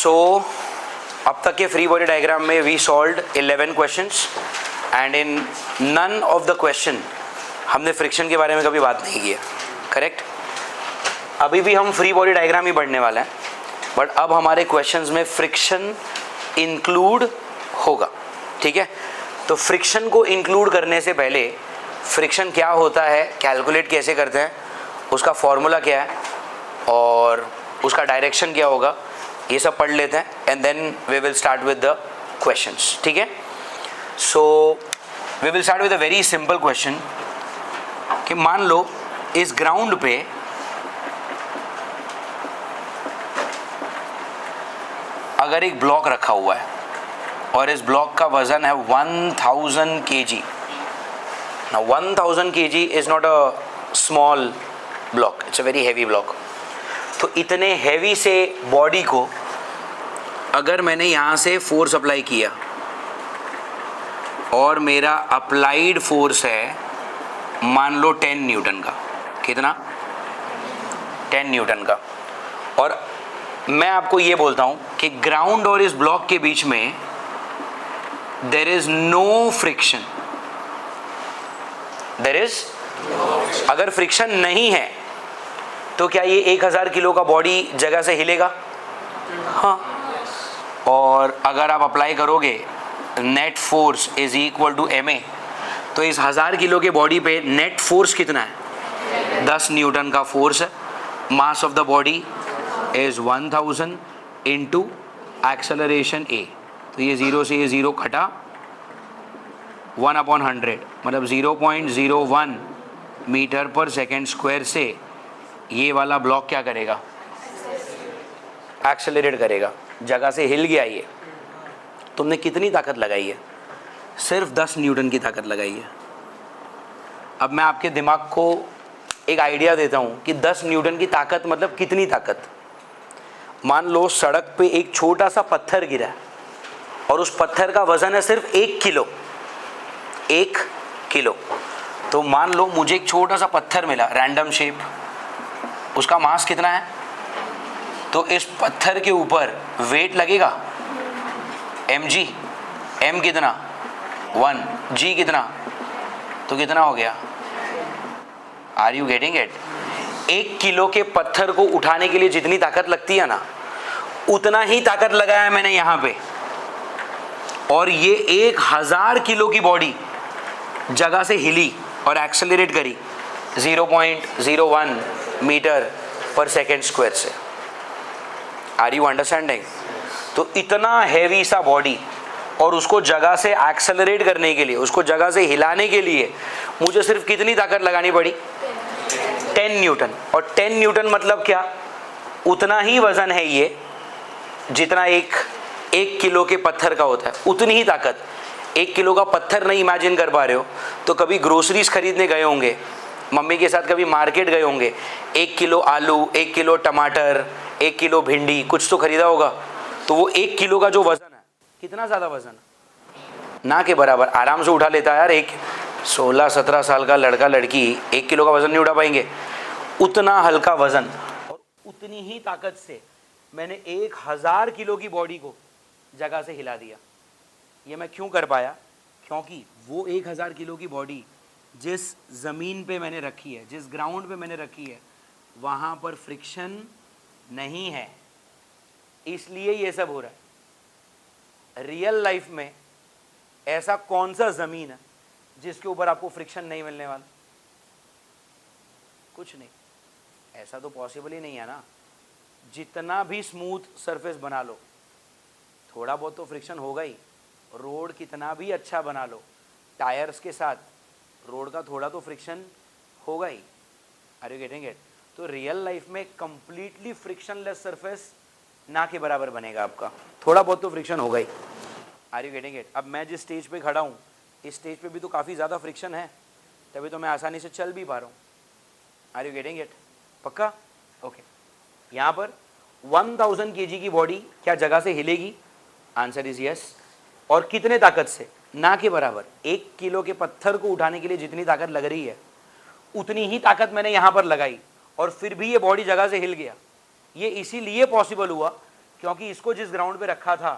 सो अब तक के फ्री बॉडी डायग्राम में we solved 11 questions and in none of the question हमने फ्रिक्शन के बारे में कभी बात नहीं किया, करेक्ट। अभी भी हम फ्री बॉडी डायग्राम ही पढ़ने वाले हैं, बट अब हमारे क्वेश्चंस में फ्रिक्शन इंक्लूड होगा, ठीक है। तो फ्रिक्शन को इंक्लूड करने से पहले फ्रिक्शन क्या होता है, कैलकुलेट कैसे करते हैं, उसका फॉर्मूला क्या है और उसका डायरेक्शन क्या होगा, ये सब पढ़ लेते हैं and then we will start with the questions, ठीक है। So we will start with a very simple question कि मान लो इस ग्राउंड पे अगर एक ब्लॉक रखा हुआ है और इस ब्लॉक का वजन है 1000 kg। Now 1000 kg is not a small block, it's a very heavy block। तो इतने हैवी से बॉडी को अगर मैंने यहाँ से फोर्स अप्लाई किया और मेरा अप्लाइड फोर्स है मान लो 10 न्यूटन का, कितना, 10 न्यूटन का, और मैं आपको ये बोलता हूँ कि ग्राउंड और इस ब्लॉक के बीच में there is no friction, there is, अगर फ्रिक्शन नहीं है तो क्या ये 1000 किलो का बॉडी जगह से हिलेगा? हाँ। और अगर आप अप्लाई करोगे net force is equal to ma, तो इस 1000 किलो के बॉडी पे नेट फोर्स कितना है? 10 न्यूटन का फोर्स है। मास of the body is 1000 into acceleration a, तो ये 0 से ये 0 घटा 1/100, मतलब 0.01 मीटर पर सेकेंड स्क्वायर से ये वाला ब्लॉक क्या करेगा? एक्सेलरेट करेगा, जगह से हिल गया। ये तुमने कितनी ताकत लगाई है? सिर्फ 10 न्यूटन की ताकत लगाई है। अब मैं आपके दिमाग को एक आइडिया देता हूँ कि 10 न्यूटन की ताकत मतलब कितनी ताकत। मान लो सड़क पे एक छोटा सा पत्थर गिरा है और उस पत्थर का वजन है सिर्फ 1 किलो, 1 किलो। तो मान लो मुझे एक छोटा सा पत्थर मिला, रैंडम शेप, उसका मास कितना है? तो इस पत्थर के ऊपर वेट लगेगा mg, m कितना 1, g कितना, तो कितना हो गया? Are you getting it? 1 kilo के पत्थर को उठाने के लिए जितनी ताकत लगती है ना, उतना ही ताकत लगाया मैंने यहाँ पे, और ये 1000 किलो की बॉडी जगह से हिली और एक्सेलरेट करी 0.01 मीटर पर सेकेंड स्क्वायर से। Are you understanding? तो इतना हैवी सा बॉडी और उसको जगह से एक्सेलरेट करने के लिए, उसको जगह से हिलाने के लिए मुझे सिर्फ कितनी ताकत लगानी पड़ी? 10 न्यूटन। और 10 न्यूटन मतलब क्या? उतना ही वजन है ये जितना एक किलो के पत्थर का होता है, उतनी ही ताकत। 1 किलो का पत्थर नहीं इमेजिन कर पा रहे हो तो कभी ग्रोसरीज खरीदने गए होंगे, मम्मी के साथ कभी मार्केट गए होंगे, 1 किलो आलू, 1 किलो टमाटर, 1 किलो भिंडी, कुछ तो खरीदा होगा। तो वो 1 किलो का जो वजन है, कितना ज़्यादा वजन, ना के बराबर, आराम से उठा लेता है यार। एक 16-17 साल का लड़का लड़की 1 किलो का वजन नहीं उठा पाएंगे। उतना हल्का वजन और उतनी ही ताकत से मैंने 1000 किलो की बॉडी को जगह से हिला दिया। ये मैं क्यों कर पाया? क्योंकि वो 1000 किलो की बॉडी जिस ज़मीन पे मैंने रखी है, जिस ग्राउंड पे मैंने रखी है, वहाँ पर फ्रिक्शन नहीं है, इसलिए ये सब हो रहा है। रियल लाइफ में ऐसा कौन सा ज़मीन है जिसके ऊपर आपको फ्रिक्शन नहीं मिलने वाला? कुछ नहीं, ऐसा तो पॉसिबल ही नहीं है ना। जितना भी स्मूथ सरफेस बना लो, थोड़ा बहुत तो फ्रिक्शन होगा ही। रोड कितना भी अच्छा बना लो, टायर्स के साथ रोड का थोड़ा तो फ्रिक्शन होगा ही। Are you getting it? तो रियल लाइफ में कंप्लीटली फ्रिक्शनलेस सरफेस ना के बराबर बनेगा आपका, थोड़ा बहुत तो फ्रिक्शन होगा ही। Are you getting it? अब मैं जिस स्टेज पे खड़ा हूँ, इस स्टेज पे भी तो काफ़ी ज़्यादा फ्रिक्शन है, तभी तो मैं आसानी से चल भी पा रहा हूँ। Are you getting it? पक्का? ओके। यहाँ पर 1000 kg की बॉडी क्या जगह से हिलेगी? Answer is yes. और कितने ताकत से? ना के बराबर। 1 किलो के पत्थर को उठाने के लिए जितनी ताकत लग रही है, उतनी ही ताकत मैंने यहाँ पर लगाई और फिर भी ये बॉडी जगह से हिल गया। ये इसीलिए पॉसिबल हुआ क्योंकि इसको जिस ग्राउंड पे रखा था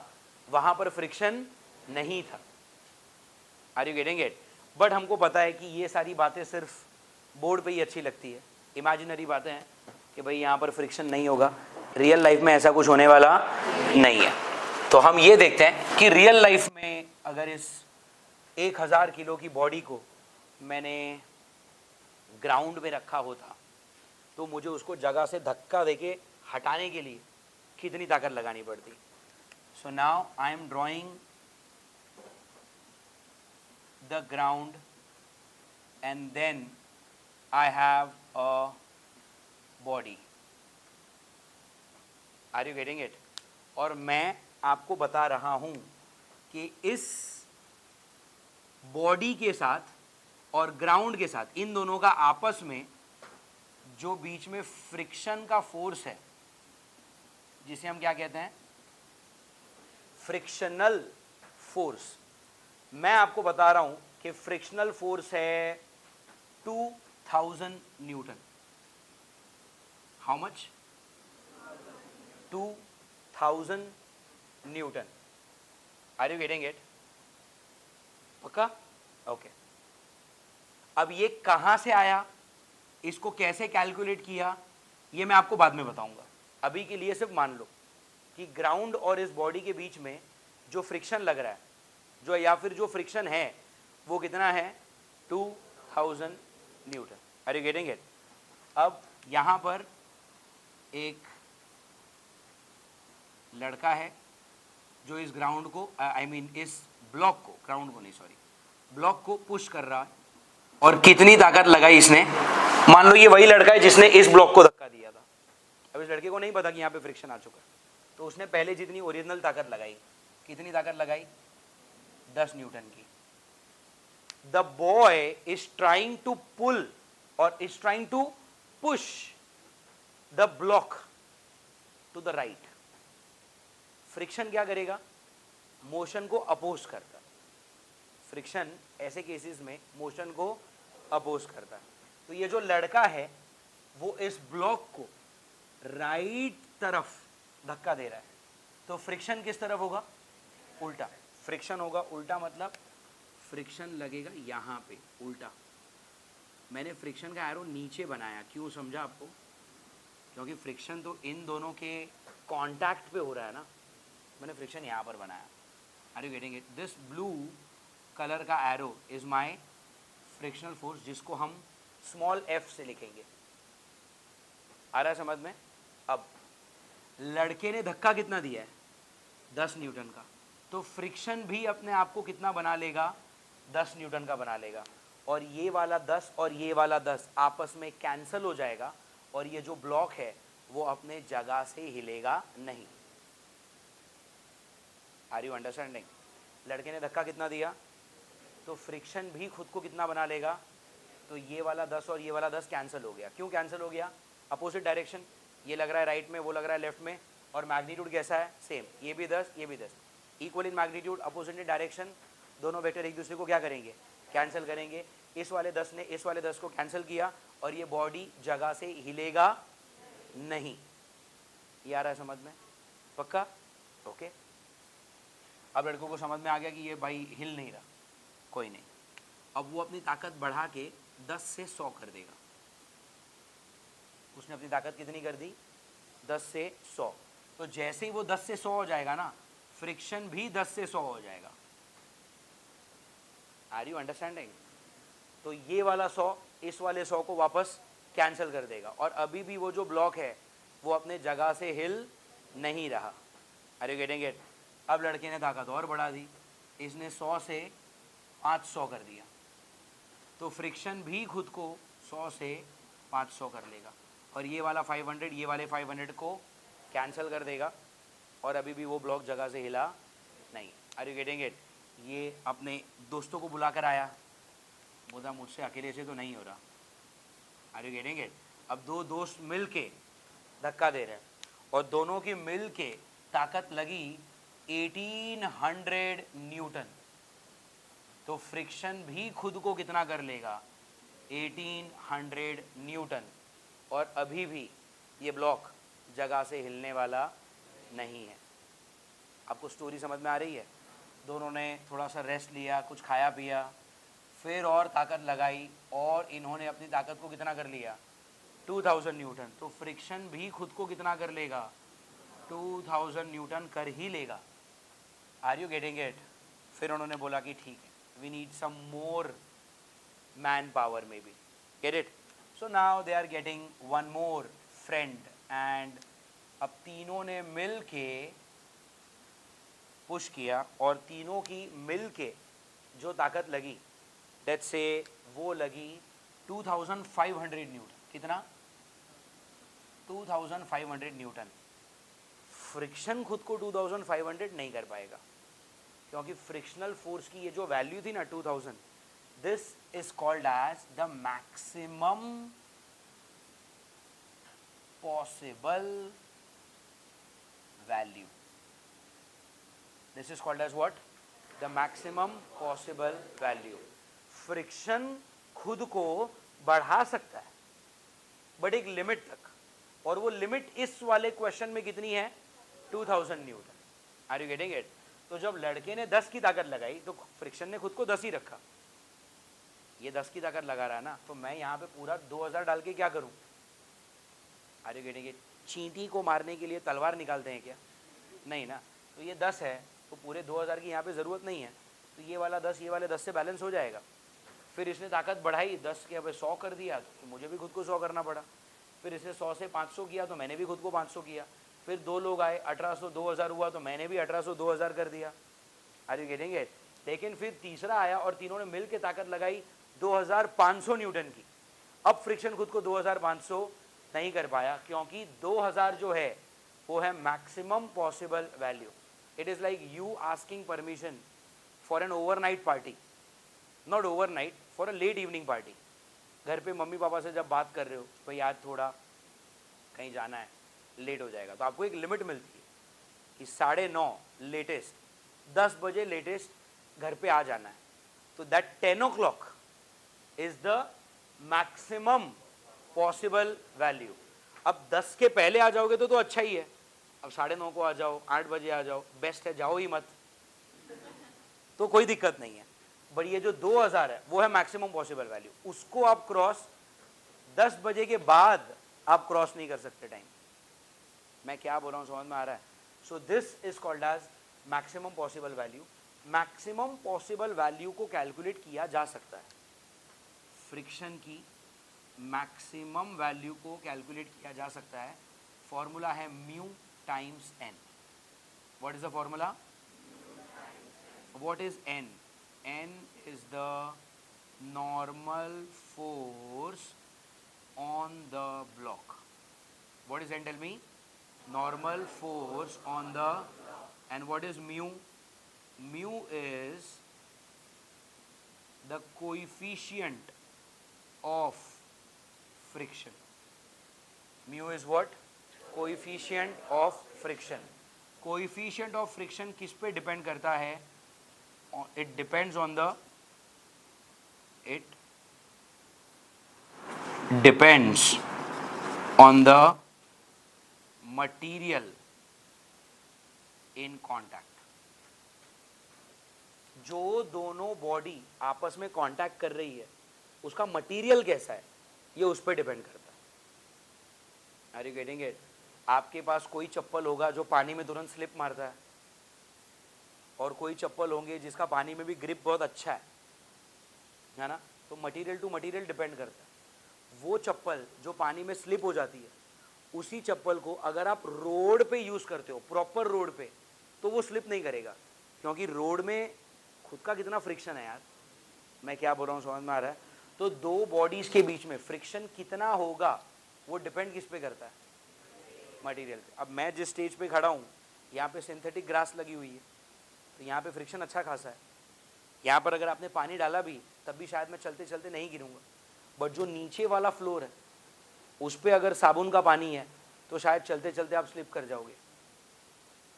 वहां पर फ्रिक्शन नहीं था। Are you getting it? But हमको पता है कि ये सारी बातें सिर्फ बोर्ड पे ही अच्छी लगती है, इमेजिनरी बातें हैं कि भाई यहाँ पर फ्रिक्शन नहीं होगा, रियल लाइफ में ऐसा कुछ होने वाला नहीं है। तो हम ये देखते हैं कि रियल लाइफ में अगर इस 1000 किलो की बॉडी को मैंने ग्राउंड में रखा होता तो मुझे उसको जगह से धक्का देके हटाने के लिए कितनी ताकत लगानी पड़ती। So now I am drawing the ground and then I have a body. Are you getting it? और मैं आपको बता रहा हूं कि इस बॉडी के साथ और ग्राउंड के साथ, इन दोनों का आपस में जो बीच में फ्रिक्शन का फोर्स है, जिसे हम क्या कहते हैं, फ्रिक्शनल फोर्स। मैं आपको बता रहा हूं कि फ्रिक्शनल फोर्स है 2000 newton. How much? 2000 newton. Are you getting it? पक्का? ओके। अब ये कहां से आया, इसको कैसे कैलकुलेट किया, ये मैं आपको बाद में बताऊंगा। अभी के लिए सिर्फ मान लो कि ग्राउंड और इस बॉडी के बीच में जो फ्रिक्शन लग रहा है, जो या फिर जो फ्रिक्शन है, वो कितना है? 2000 newton. Are you getting it? अब यहां पर एक लड़का है जो इस ग्राउंड को इस ब्लॉक को, ग्राउंड को नहीं सॉरी, ब्लॉक को पुश कर रहा है। और कितनी ताकत लगाई इसने? मान लो ये वही लड़का है जिसने इस ब्लॉक को धक्का दिया था। अब इस लड़के को नहीं पता कि यहाँ पे फ्रिक्शन आ चुका है, तो उसने पहले जितनी ओरिजिनल ताकत लगाई, कितनी ताकत लगाई? 10 न्यूटन की। The boy is trying to pull और is trying to push the block to the right. Friction क्या करेगा? मोशन को अपोज करता। फ्रिक्शन ऐसे केसेस में मोशन को अपोज करता है। तो ये जो लड़का है वो इस ब्लॉक को राइट तरफ धक्का दे रहा है, तो फ्रिक्शन किस तरफ होगा? उल्टा। फ्रिक्शन होगा उल्टा, मतलब फ्रिक्शन लगेगा यहां पे उल्टा। मैंने फ्रिक्शन का एरो नीचे बनाया, क्यों समझा आपको? क्योंकि फ्रिक्शन तो इन दोनों के कांटेक्ट पे हो रहा है ना, मैंने फ्रिक्शन यहां पर बनाया। Are you getting it? This blue colour का arrow is my frictional force, जिसको हम स्मॉल f से लिखेंगे। आ रहा है समझ में? अब लड़के ने धक्का कितना दिया है? 10 न्यूटन का। तो फ्रिक्शन भी अपने आप को कितना बना लेगा? 10 न्यूटन का बना लेगा। और ये वाला 10 और ये वाला 10 आपस में कैंसिल हो जाएगा, और ये जो ब्लॉक है वो अपने जगह से हिलेगा नहीं। Are you understanding? लड़के ने धक्का कितना दिया, तो फ्रिक्शन भी खुद को कितना बना लेगा? तो ये वाला 10 और ये वाला 10 कैंसिल हो गया। क्यों कैंसिल हो गया? अपोजिट डायरेक्शन, ये लग रहा है राइट में, वो लग रहा है लेफ्ट में, और मैग्नीट्यूड कैसा है? सेम। ये भी 10, ये भी 10, equal in magnitude, opposite in direction. दोनों वेक्टर एक दूसरे को क्या करेंगे? कैंसिल करेंगे। इस वाले 10 ने इस वाले 10 को कैंसिल किया, और ये बॉडी जगह से हिलेगा नहीं। ये आ रहा है समझ में? पक्का? ओके। अब लड़कों को समझ में आ गया कि ये भाई हिल नहीं रहा, कोई नहीं। अब वो अपनी ताकत बढ़ा के 10 से 100 कर देगा। उसने अपनी ताकत कितनी कर दी? 10 से 100। तो जैसे ही वो 10 से 100 हो जाएगा ना, फ्रिक्शन भी 10 से 100 हो जाएगा। Are you understanding? तो ये वाला 100 इस वाले 100 को वापस कैंसिल कर देगा, और अभी भी वो जो ब्लॉक है वो अपने जगह से हिल नहीं रहा। Are you getting it? अब लड़के ने ताकत और बढ़ा दी, इसने 100 से 500 कर दिया। तो फ्रिक्शन भी खुद को 100 से 500 कर लेगा, और ये वाला 500 ये वाले 500 को कैंसिल कर देगा, और अभी भी वो ब्लॉक जगह से हिला नहीं। Are you getting it? ये अपने दोस्तों को बुला कर आया, बोला मुझसे अकेले से तो नहीं हो रहा। Are you getting it? अब दो दोस्त मिल के धक्का दे रहे हैं, और दोनों की मिल के ताकत लगी 1800 न्यूटन। तो फ्रिक्शन भी खुद को कितना कर लेगा? 1800 न्यूटन, और अभी भी ये ब्लॉक जगह से हिलने वाला नहीं है। आपको स्टोरी समझ में आ रही है? दोनों ने थोड़ा सा रेस्ट लिया, कुछ खाया पिया, फिर और ताकत लगाई और इन्होंने अपनी ताकत को कितना कर लिया? 2000 न्यूटन। तो फ्रिक्शन भी खुद को कितना कर लेगा? 2000 न्यूटन कर ही लेगा। Are you getting it? फिर उन्होंने बोला कि ठीक है, we need some more manpower maybe, get it? So now they are getting one more friend and अब तीनों ने मिल के पुश किया और तीनों की मिल के जो ताकत लगी, लेट्स से वो लगी 2500 न्यूटन। कितना? 2500 न्यूटन। फ्रिक्शन खुद को 2500 नहीं कर पाएगा क्योंकि फ्रिक्शनल फोर्स की ये जो वैल्यू थी ना 2000, this is called as the maximum possible value. This is called as what? The maximum possible value. Friction खुद को बढ़ा सकता है बट एक लिमिट तक, और वो लिमिट इस वाले क्वेश्चन में कितनी है? 2000 newton. Are you getting it? तो जब लड़के ने 10 की ताकत लगाई तो फ्रिक्शन ने खुद को 10 ही रखा। ये 10 की ताकत लगा रहा है ना, तो मैं यहाँ पे पूरा 2000 डाल के क्या करूँ? Are you getting it? चींटी को मारने के लिए तलवार निकालते हैं क्या? नहीं ना। तो ये 10 है तो पूरे 2000 की यहाँ पे ज़रूरत नहीं है, तो ये वाला 10 ये वाले 10 से बैलेंस हो जाएगा। फिर इसने ताकत बढ़ाई, 10 के अब 100 कर दिया तो मुझे भी खुद को 100 करना पड़ा। फिर इसने 100 से 500 किया तो मैंने भी खुद को 500 किया। फिर 2 लोग आए, 1800 2000 हुआ तो मैंने भी 1800 2000 कर दिया। Are you getting it? लेकिन फिर तीसरा आया और तीनों ने मिल के ताकत लगाई 2500 न्यूटन की। अब फ्रिक्शन खुद को 2500 नहीं कर पाया क्योंकि 2000 जो है वो है maximum possible value. It is like you asking permission for an overnight party, not overnight, for a late evening party. घर पे मम्मी पापा से जब बात कर रहे हो भाई आज थोड़ा कहीं जाना है, लेट हो जाएगा, तो आपको एक लिमिट मिलती है कि 9:30 लेटेस्ट, 10 बजे लेटेस्ट घर पे आ जाना है। तो that 10 o'clock is the maximum possible value. अब 10 के पहले आ जाओगे तो अच्छा ही है, अब 9:30 को आ जाओ, 8 बजे आ जाओ, बेस्ट है, जाओ ही मत तो कोई दिक्कत नहीं है। बट ये जो 2000 है वो है मैक्सिमम पॉसिबल वैल्यू, उसको आप क्रॉस 10 बजे के बाद आप क्रॉस नहीं कर सकते टाइम। मैं क्या बोल रहा हूँ समझ में आ रहा है? So this is called as maximum possible value. Maximum possible value को कैलकुलेट किया जा सकता है, फ्रिक्शन की मैक्सिमम वैल्यू को कैलकुलेट किया जा सकता है। फॉर्मूला है mu times N. What is the formula? What is N? N is the normal force on the block. What is N? Tell me. Normal force on the, and what is mu? Mu is the coefficient of friction. Mu is what? Coefficient of friction. Coefficient of friction किस पे depend करता है? It depends on the, it depends on the material in contact. जो दोनों body आपस में contact कर रही है उसका मटेरियल कैसा है ये उस पर डिपेंड करता है। Are you getting it? आपके पास कोई चप्पल होगा जो पानी में तुरंत स्लिप मारता है, और कोई चप्पल होंगे जिसका पानी में भी ग्रिप बहुत अच्छा है ना? तो मटेरियल टू मटेरियल डिपेंड करता है। वो चप्पल जो पानी में स्लिप हो जाती है, उसी चप्पल को अगर आप रोड पे यूज़ करते हो, प्रॉपर रोड पे, तो वो स्लिप नहीं करेगा क्योंकि रोड में खुद का कितना फ्रिक्शन है यार। मैं क्या बोल रहा हूँ समझ में आ रहा है? तो दो बॉडीज़ के बीच में फ्रिक्शन कितना होगा वो डिपेंड किस पे करता है? मटेरियल पे। अब मैं जिस स्टेज पे खड़ा हूँ यहाँ पे सिंथेटिक ग्रास लगी हुई है, तो यहाँ पे फ्रिक्शन अच्छा खासा है। यहाँ पर अगर आपने पानी डाला भी तब भी शायद मैं चलते चलते नहीं गिरूँगा, बट जो नीचे वाला फ्लोर है उस पर अगर साबुन का पानी है तो शायद चलते चलते आप स्लिप कर जाओगे।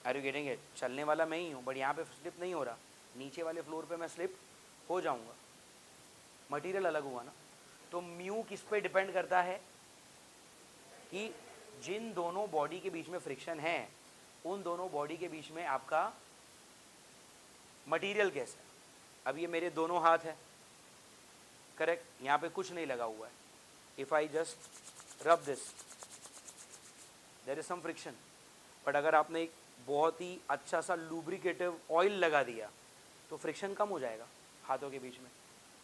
Are you getting it? चलने वाला मैं ही हूँ बट यहाँ पे स्लिप नहीं हो रहा, नीचे वाले फ्लोर पे मैं स्लिप हो जाऊँगा। मटेरियल अलग हुआ ना। तो म्यू किस पे डिपेंड करता है कि जिन दोनों बॉडी के बीच में फ्रिक्शन है उन दोनों बॉडी के बीच में आपका मटेरियल कैसा है। अब ये मेरे दोनों हाथ है, करेक्ट, यहाँ पे कुछ नहीं लगा हुआ है। If I just rub this there is some friction, but अगर आपने एक बहुत ही अच्छा सा लुब्रिकेटिव ऑयल लगा दिया तो फ्रिक्शन कम हो जाएगा हाथों के बीच में।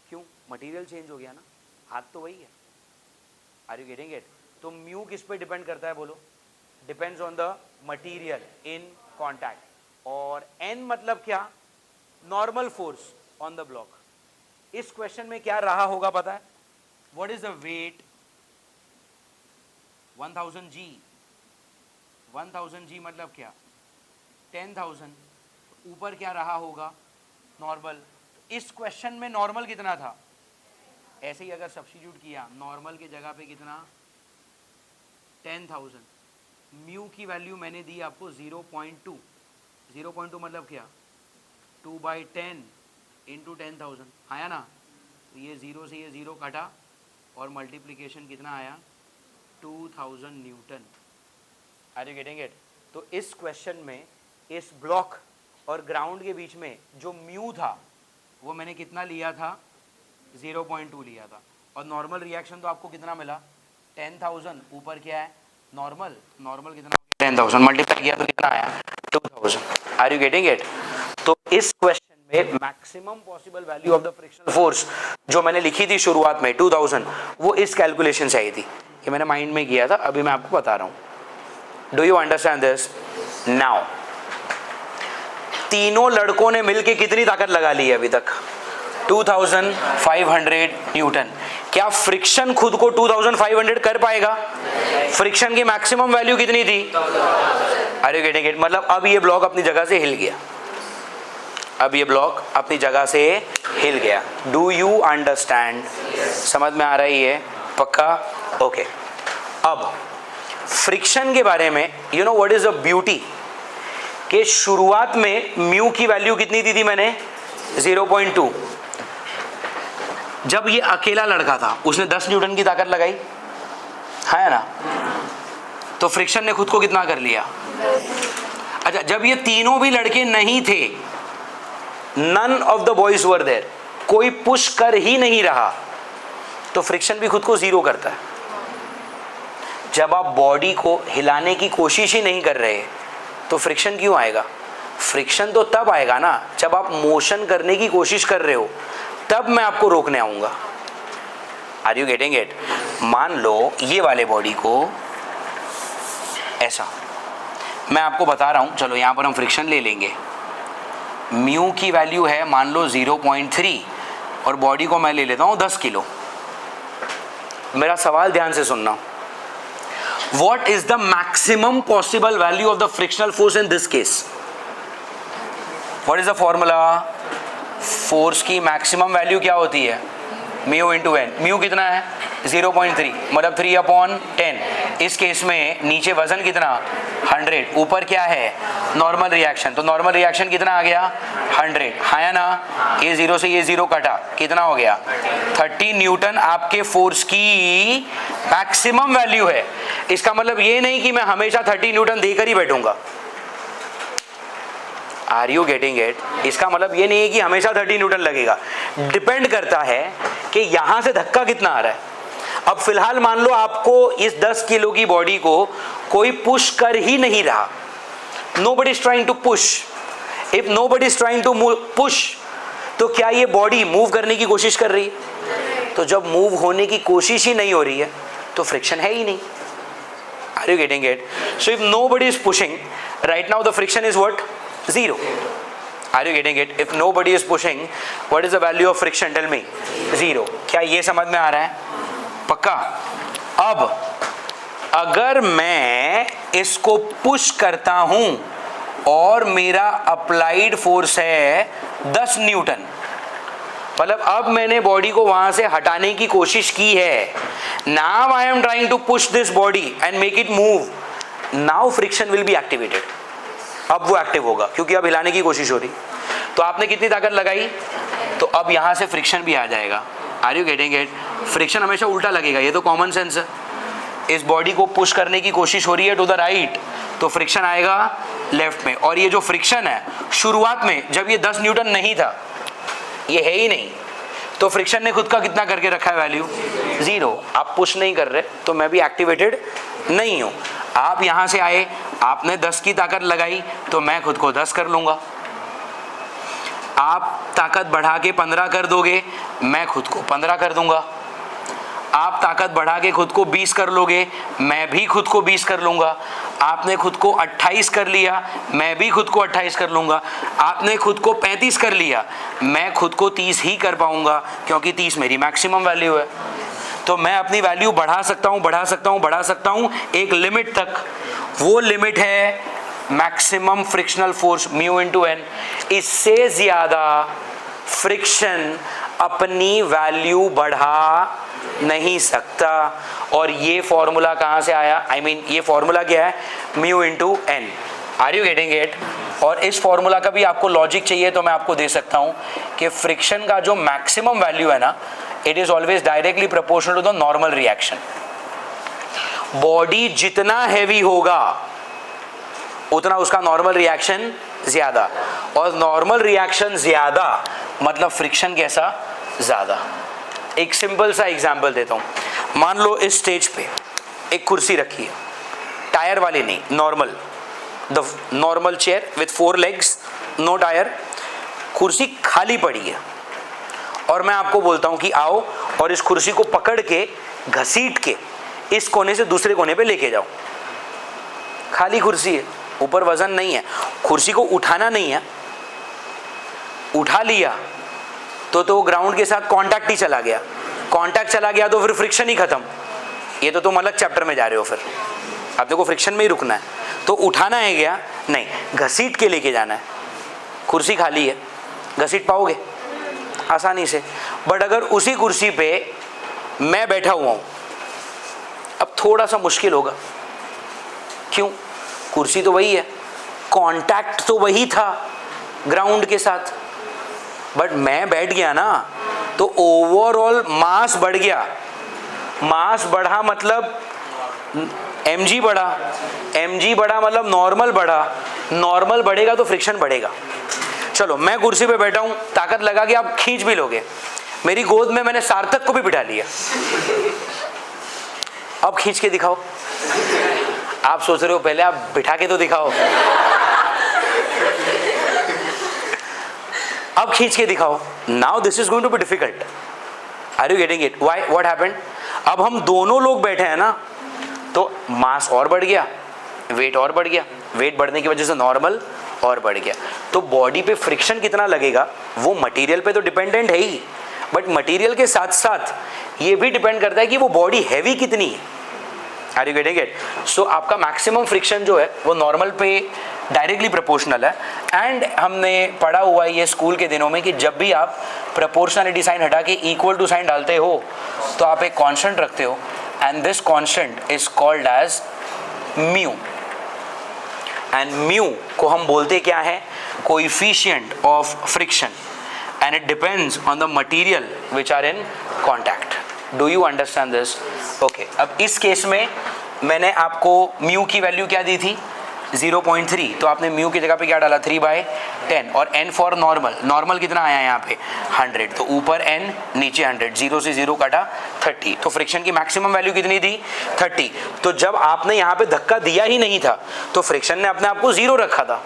क्यों? मटेरियल चेंज हो गया ना, हाथ तो वही है। Are you getting it? तो म्यू किस पे डिपेंड करता है बोलो? Depends on the material in contact. और एन मतलब क्या? Normal force on the block. इस क्वेश्चन में क्या रहा होगा पता है? What is the weight? 1000 g. 1000 g मतलब क्या? 10,000। ऊपर क्या रहा होगा? नॉर्मल। इस क्वेश्चन में नॉर्मल कितना था? ऐसे ही अगर सब्स्टिट्यूट किया, नॉर्मल की जगह पे कितना? 10,000। म्यू की वैल्यू मैंने दी आपको 0.2। 0.2 मतलब क्या? 2/10 इंटू 10,000 आया ना। तो ये 0 से ये 0 काटा और मल्टीप्लिकेशन कितना आया? 2000 newton. Are you getting it? तो इस क्वेश्चन में इस ब्लॉक और ग्राउंड के बीच में जो म्यू था वो मैंने कितना लिया था? 0.2 लिया था। और नॉर्मल रिएक्शन तो आपको कितना मिला? 10,000। ऊपर क्या है? नॉर्मल। नॉर्मल कितना हो गया? 10,000 मल्टीप्लाई किया तो कितना आया? 2000। Are you getting it? तो इस क्वेश्चन में maximum possible value of the frictional force जो मैंने लिखी थी शुरुआत में 2000, वो इस कैलकुलेशन से आई थी। ये मैंने माइंड में किया था, अभी मैं आपको बता रहा हूँ। Do you understand this? Now तीनों लड़कों ने मिलके कितनी ताकत लगा ली है अभी तक? 2500 न्यूटन। क्या फ्रिक्शन खुद को 2500 कर पाएगा? फ्रिक्शन की मैक्सिमम वैल्यू कितनी थी? Are you getting it? मतलब अब ये ब्लॉक अपनी जगह से हिल गया। अब ये ब्लॉक अपनी जगह से हिल गया। Do you understand? समझ में आ रही है? पक्का? ओके। अब फ्रिक्शन के बारे में you know what is the beauty कि शुरुआत में म्यू की वैल्यू कितनी दी थी मैंने? 0.2। जब ये अकेला लड़का था उसने 10 न्यूटन की ताकत लगाई, है ना? तो फ्रिक्शन ने खुद को कितना कर लिया? अच्छा, जब ये तीनों भी लड़के नहीं थे, none of the boys were there, कोई पुश कर ही नहीं रहा, तो फ्रिक्शन भी खुद को 0 करता है। जब आप बॉडी को हिलाने की कोशिश ही नहीं कर रहे तो फ्रिक्शन क्यों आएगा? फ्रिक्शन तो तब आएगा ना जब आप मोशन करने की कोशिश कर रहे हो, तब मैं आपको रोकने आऊंगा। Are you getting it? मान लो ये वाले बॉडी को ऐसा, मैं आपको बता रहा हूं, चलो यहां पर हम फ्रिक्शन ले लेंगे। म्यू की वैल्यू है मान लो 0.3 और बॉडी को मैं ले लेता हूं 10 किलो। मेरा सवाल ध्यान से सुनना। What is the maximum possible value of the frictional force in this case? What is the formula? Force की मैक्सिमम वैल्यू क्या होती है? Mu into N. म्यू कितना है? 0.3 मतलब 3/10। इस केस में नीचे वजन कितना? 100। ऊपर क्या है? Normal reaction. तो नॉर्मल रिएक्शन कितना आ गया? 100। है ना? ये 0 से ये 0 कटा, कितना हो गया? 30 न्यूटन आपके फोर्स की मैक्सिमम वैल्यू है। इसका मतलब ये नहीं कि मैं हमेशा 30 न्यूटन देकर ही बैठूंगा। Are you getting it? इसका मतलब ये नहीं है कि हमेशा 30 न्यूटन लगेगा। डिपेंड करता है कि यहां से धक्का कितना आ रहा है। अब फिलहाल मान लो आपको इस 10 किलो की बॉडी को कोई पुश कर ही नहीं रहा। Nobody is trying to push. If nobody is trying to push, तो क्या ये बॉडी मूव करने की कोशिश कर रही है? तो जब मूव होने की कोशिश ही नहीं हो रही है तो फ्रिक्शन है ही नहीं। Are you getting it? So if nobody is pushing right now, the friction is what? 0. Are you getting it? If nobody is pushing, what is the value of friction? Tell me. 0. क्या ये समझ में आ रहा है? पक्का? अब अगर मैं इसको पुश करता हूं और मेरा अप्लाइड फोर्स है 10 न्यूटन, मतलब अब मैंने बॉडी को वहां से हटाने की कोशिश की है। Now I am trying to push this body and make it move. Now friction will be activated. अब वो एक्टिव होगा क्योंकि अब हिलाने की कोशिश हो रही। तो आपने कितनी ताकत लगाई, तो अब यहां से फ्रिक्शन भी आ जाएगा। Are you getting it? Friction हमेशा उल्टा लगेगा, ये तो कॉमन सेंस है। इस बॉडी को पुश करने की कोशिश हो रही है टू द राइट, तो फ्रिक्शन आएगा लेफ्ट में। और ये जो फ्रिक्शन है शुरुआत में जब ये 10 न्यूटन नहीं था, ये है ही नहीं, तो फ्रिक्शन ने खुद का कितना करके रखा है वैल्यू 0। आप पुश नहीं कर रहे तो मैं भी एक्टिवेटेड नहीं हूं। आप यहां से आए, आपने 10 की ताकत लगाई तो मैं खुद को 10 कर लूंगा। आप ताकत बढ़ा के 15 कर दोगे, मैं खुद को 15 कर दूंगा। आप ताकत बढ़ा के खुद को 20 कर लोगे, मैं भी खुद को 20 कर लूंगा। आपने खुद को 28 कर लिया, मैं भी खुद को 28 कर लूंगा। आपने खुद को 35 कर लिया, मैं खुद को 30 ही कर पाऊंगा, क्योंकि 30 मेरी मैक्सिमम वैल्यू है। तो मैं अपनी वैल्यू बढ़ा सकता हूं, बढ़ा सकता हूं, बढ़ा सकता हूं एक लिमिट तक। वो लिमिट है maximum frictional force mu into N. इससे ज्यादा फ्रिक्शन अपनी वैल्यू बढ़ा नहीं सकता। और ये फॉर्मूला कहां से आया? ये फॉर्मूला क्या है? Mu into N. Are you getting it? और इस फॉर्मूला का भी आपको लॉजिक चाहिए तो मैं आपको दे सकता हूं कि फ्रिक्शन का जो मैक्सिमम वैल्यू है ना, it is always directly proportional to the normal reaction. Body जितना हैवी होगा उतना उसका नॉर्मल रिएक्शन ज्यादा, और नॉर्मल रिएक्शन ज्यादा मतलब फ्रिक्शन कैसा? ज्यादा। एक सिंपल सा एग्जांपल देता हूं। मान लो इस स्टेज पे एक कुर्सी रखी है, टायर वाली नहीं, normal, the normal chair with 4 legs, no tyre. कुर्सी खाली पड़ी है और मैं आपको बोलता हूं कि आओ और इस कुर्सी को पकड़ के घसीट के इस कोने से दूसरे कोने पे लेके जाओ। खाली कुर्सी है, ऊपर वजन नहीं है, कुर्सी को उठाना नहीं है। उठा लिया तो ग्राउंड के साथ कांटेक्ट ही चला गया, कांटेक्ट चला गया तो फिर फ्रिक्शन ही खत्म। ये तो तुम अलग चैप्टर में जा रहे हो, फिर अब देखो फ्रिक्शन में ही रुकना है। तो उठाना है क्या? नहीं, घसीट के लेके जाना है। कुर्सी खाली है, घसीट पाओगे आसानी से। बट अगर उसी कुर्सी पे मैं बैठा हुआ हूं, अब थोड़ा सा मुश्किल होगा। क्यों? कुर्सी तो वही है, कांटेक्ट तो वही था ग्राउंड के साथ, बट मैं बैठ गया ना, तो ओवरऑल मास बढ़ गया। मास बढ़ा मतलब mg बढ़ा, mg बढ़ा मतलब नॉर्मल बढ़ा, नॉर्मल बढ़ेगा तो फ्रिक्शन बढ़ेगा। चलो मैं कुर्सी पे बैठा हूं, ताकत लगा के आप खींच भी लोगे। मेरी गोद में मैंने सार्थक को भी बिठा लिया, अब खींच के दिखाओ। आप सोच रहे हो पहले आप बिठा के तो दिखाओ, अब खींच के दिखाओ। Now this is going to be difficult. Are you getting it? Why? What happened? अब हम दोनों लोग बैठे हैं ना, तो मास और बढ़ गया, वेट और बढ़ गया, वेट बढ़ने की वजह से नॉर्मल और बढ़ गया। तो बॉडी पे फ्रिक्शन कितना लगेगा वो मटेरियल पे तो डिपेंडेंट है ही, बट मटेरियल के साथ साथ ये भी डिपेंड करता है कि वो बॉडी हैवी कितनी है। Are you getting it? So आपका मैक्सिमम फ्रिक्शन जो है वो नॉर्मल पे डायरेक्टली प्रोपोर्शनल है। एंड हमने पढ़ा हुआ है ये स्कूल के दिनों में कि जब भी आप प्रोपोर्शनलिटी साइन हटा के इक्वल टू साइन डालते हो तो आप एक कांस्टेंट रखते हो, and this constant is called as mu. And mu को हम बोलते क्या है? Coefficient of friction, and it depends on the material which are in contact. Do you understand this? Okay, अब इस केस में मैंने आपको म्यू की वैल्यू क्या दी थी? 0.3, तो आपने म्यू की जगह पे क्या डाला? 3/10। और n फॉर नॉर्मल, नॉर्मल कितना आया यहाँ पे? 100, तो ऊपर n नीचे 100, 0 से 0 काटा 30। तो फ्रिक्शन की मैक्सिमम वैल्यू कितनी थी? 30। तो जब आपने यहाँ पे धक्का दिया ही नहीं था तो फ्रिक्शन ने अपने आप को 0 रखा था।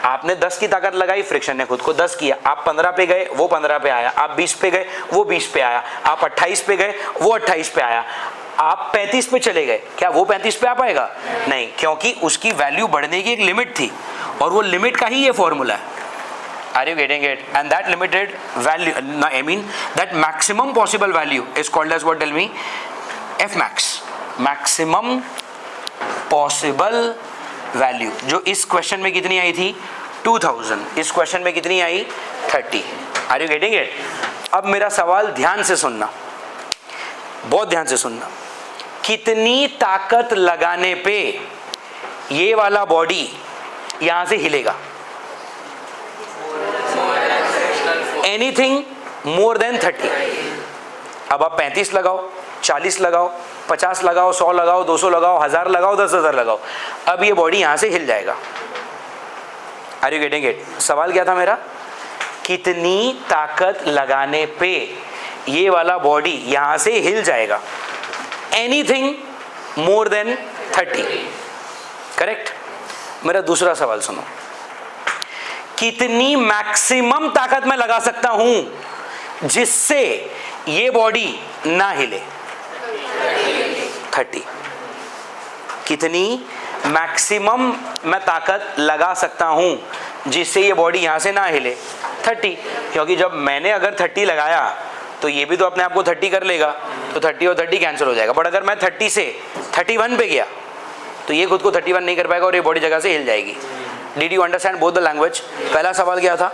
आपने 10 की ताकत लगाई, फ्रिक्शन ने खुद को 10 किया। आप 15 पे गए, वो 15 पे आया। आप 20 पे गए, वो 20 पे आया। आप 28 पे गए, वो 28 पे आया। आप 35 पे चले गए, क्या वो 35 पे आ पाएगा? नहीं, क्योंकि उसकी वैल्यू बढ़ने की एक लिमिट थी, और वो लिमिट का ही ये फॉर्मूला है। Are you getting it? And that limited value, I mean that maximum possible value is called as what? Tell me. F max, maximum possible value, जो इस क्वेश्चन में कितनी आई थी? 2000। इस क्वेश्चन में कितनी आई? 30। Are you getting it? अब मेरा सवाल ध्यान से सुनना, बहुत ध्यान से सुनना। कितनी ताकत लगाने पे ये वाला बॉडी यहां से हिलेगा? Anything more than 30। अब आप 35 लगाओ, 40 लगाओ, 50 लगाओ, 100 लगाओ, 200 लगाओ, 1000 लगाओ, 10,000 लगाओ, अब ये बॉडी यहां से हिल जाएगा। Are you getting it? सवाल क्या था मेरा? कितनी ताकत लगाने पे ये वाला बॉडी यहां से हिल जाएगा? Anything more than 30, correct? मेरा दूसरा सवाल सुनो, कितनी मैक्सिमम ताकत मैं लगा सकता हूं जिससे ये बॉडी ना हिले? 30। कितनी मैक्सिमम मैं ताकत लगा सकता हूं जिससे ये बॉडी यहां से ना हिले? 30। क्योंकि जब मैंने अगर 30 लगाया तो ये भी तो अपने आप को 30 कर लेगा, तो 30 और 30 कैंसिल हो जाएगा। बट अगर मैं 30 से 31 पे गया तो ये खुद को 31 नहीं कर पाएगा और ये बॉडी जगह से हिल जाएगी। Did you understand both the language? पहला सवाल क्या था?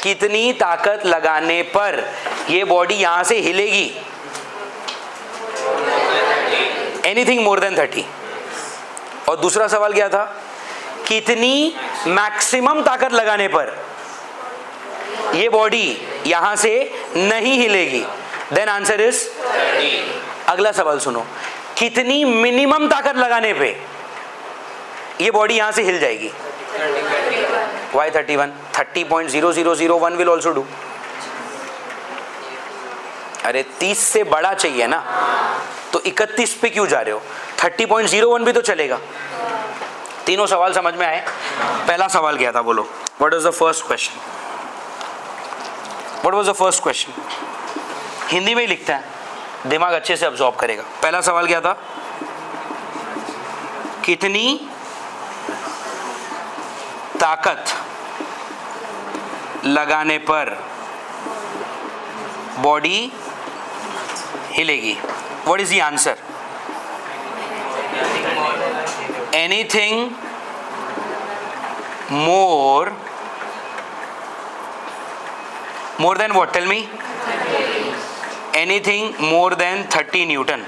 कितनी ताकत लगाने पर ये बॉडी यहां से हिलेगी? Anything more than 30। और दूसरा सवाल क्या था? कितनी मैक्सिमम ताकत लगाने पर ये बॉडी यहां से नहीं हिलेगी? Then answer is 30। अगला सवाल सुनो, कितनी मिनिमम ताकत लगाने पे ये बॉडी यहां से हिल जाएगी? Why 31? 30.0001 will also do. अरे 30 से बड़ा चाहिए ना, तो 31 पे क्यों जा रहे हो? 30.01 भी तो चलेगा। तीनों सवाल समझ में आए? पहला सवाल क्या था बोलो? What was the first question? What was the first question? Hindi में ही लिखता है, दिमाग अच्छे से अब्सॉर्ब करेगा। पहला सवाल क्या था? कितनी ताकत लगाने पर बॉडी हिलेगी? What is the answer? Anything more than what? Tell me. Anything more than 30 newton.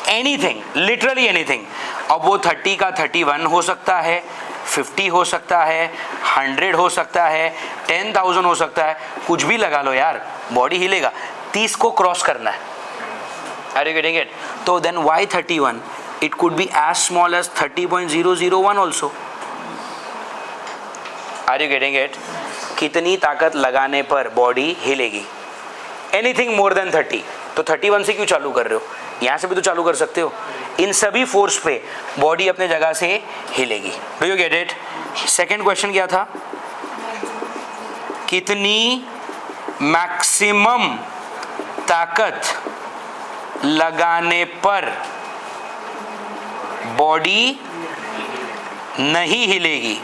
Anything, literally anything. अब वो 30 का 31 हो सकता है, 50 हो सकता है, 100 हो सकता है, 10,000 हो सकता है, कुछ भी लगा लो यार, बॉडी हिलेगा। 30 को क्रॉस करना है। Are you getting it? तो then why 31? It could be as small as 30.001 also. Are you getting it? कितनी ताकत लगाने पर बॉडी हिलेगी? Anything more than 30। तो 31 से क्यों चालू कर रहे हो? यहां से भी तो चालू कर सकते हो। इन सभी फोर्स पे बॉडी अपने जगह से हिलेगी। Do you get it? Second question क्या था? कितनी मैक्सिमम ताकत लगाने पर बॉडी नहीं हिलेगी?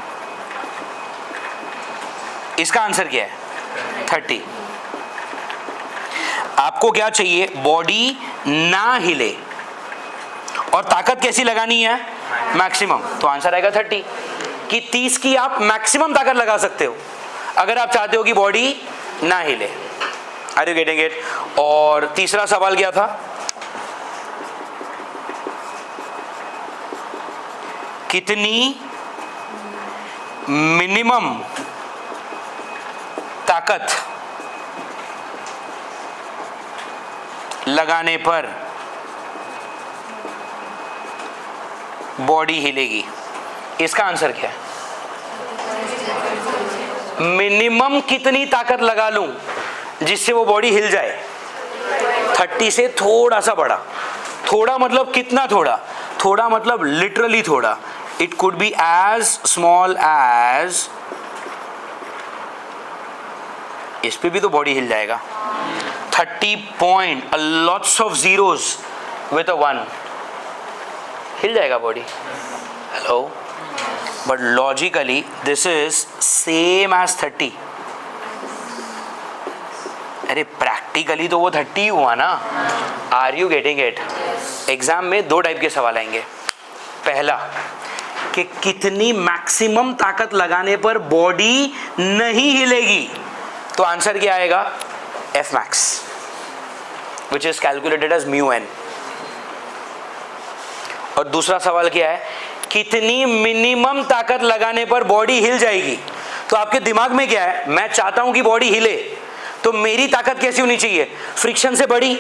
इसका आंसर क्या है? 30। आपको क्या चाहिए? बॉडी ना हिले, और ताकत कैसी लगानी है? मैक्सिमम। तो आंसर आएगा 30। कि 30 की आप मैक्सिमम ताकत लगा सकते हो अगर आप चाहते हो कि बॉडी ना हिले। Are you getting it? और तीसरा सवाल क्या था? कितनी मिनिमम ताकत लगाने पर बॉडी हिलेगी? इसका आंसर क्या है? मिनिमम कितनी ताकत लगा लूं जिससे वो बॉडी हिल जाए? 30 से थोड़ा सा बड़ा। थोड़ा मतलब कितना थोड़ा? थोड़ा मतलब लिटरली थोड़ा। It could be as small as, इस पे भी तो बॉडी हिल जाएगा। 30 point, lots of zeros with a 1, हिल जाएगा body. Hello? But logically this is same as 30। अरे प्रैक्टिकली तो वो 30 हुआ ना। Are you getting it? Exam में 2 टाइप के सवाल आएंगे। पहला कि कितनी मैक्सिमम ताकत लगाने पर बॉडी नहीं हिलेगी? तो आंसर क्या आएगा? F max, which is calculated as mu n। और दूसरा सवाल क्या है? कितनी मिनिमम ताकत लगाने पर बॉडी हिल जाएगी? तो आपके दिमाग में क्या है? मैं चाहता हूं कि बॉडी हिले, तो मेरी ताकत कैसी होनी चाहिए? फ्रिक्शन से बड़ी।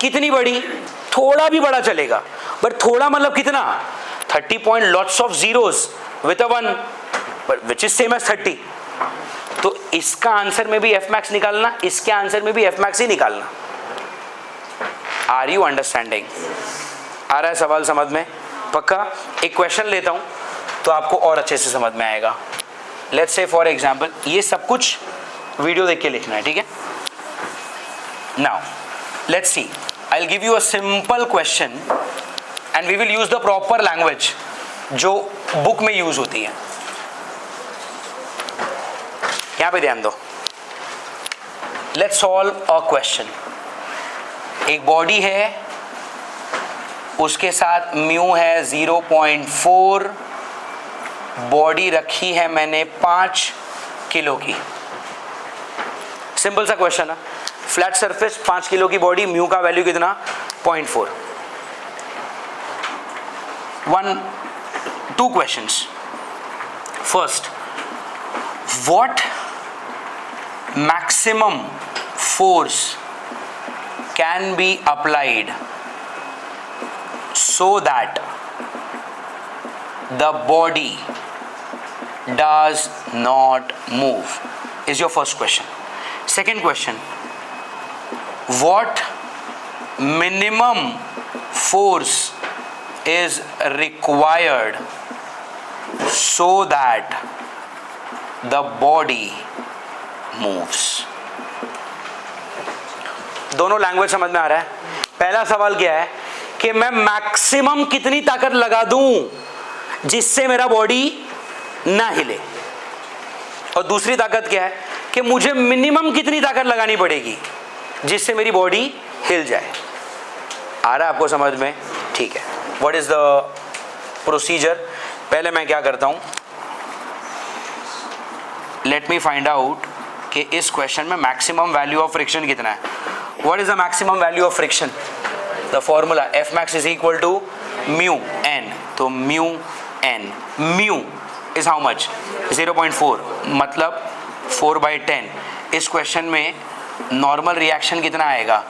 कितनी बड़ी? थोड़ा भी बड़ा चलेगा, बट थोड़ा मतलब कितना? 30 point lots of zeros with a 1। But which is same as 30। तो इसका आंसर में भी एफ मैक्स निकालना, इसके आंसर में भी एफ मैक्स ही निकालना। Are you understanding? आ रहा है सवाल समझ में? पक्का? एक क्वेश्चन लेता हूं तो आपको और अच्छे से समझ में आएगा। लेट्स से फॉर एग्जांपल, ये सब कुछ वीडियो देख के लिखना है, ठीक है? Now let's see, I will give you a simple question and we will use the proper language जो बुक में यूज होती है। यहां पे ध्यान दो। Let's solve a question. एक बॉडी है, उसके साथ म्यू है 0.4, बॉडी रखी है मैंने 5 किलो की। सिंपल सा क्वेश्चन है, फ्लैट सरफेस, 5 किलो की बॉडी, म्यू का वैल्यू कितना? 0.4। 2 questions. First, what maximum force can be applied so that the body does not move, is your first question. Second question, what minimum force is required so that the body moves? दोनों language समझ में आ रहा है? पहला सवाल क्या है कि मैं मैक्सिमम कितनी ताकत लगा दूं जिससे मेरा बॉडी ना हिले, और दूसरी ताकत क्या है कि मुझे मिनिमम कितनी ताकत लगानी पड़ेगी जिससे मेरी बॉडी हिल जाए। आ रहा है आपको समझ में? ठीक है। What is the procedure? पहले मैं क्या करता हूं, लेट मी फाइंड आउट कि इस क्वेश्चन में मैक्सिमम वैल्यू ऑफ फ्रिक्शन कितना है। What is the maximum value of friction? The formula F max is equal to mu N. तो mu N, mu is how much? 0.4, मतलब 4/10। इस question में normal reaction कितना आएगा?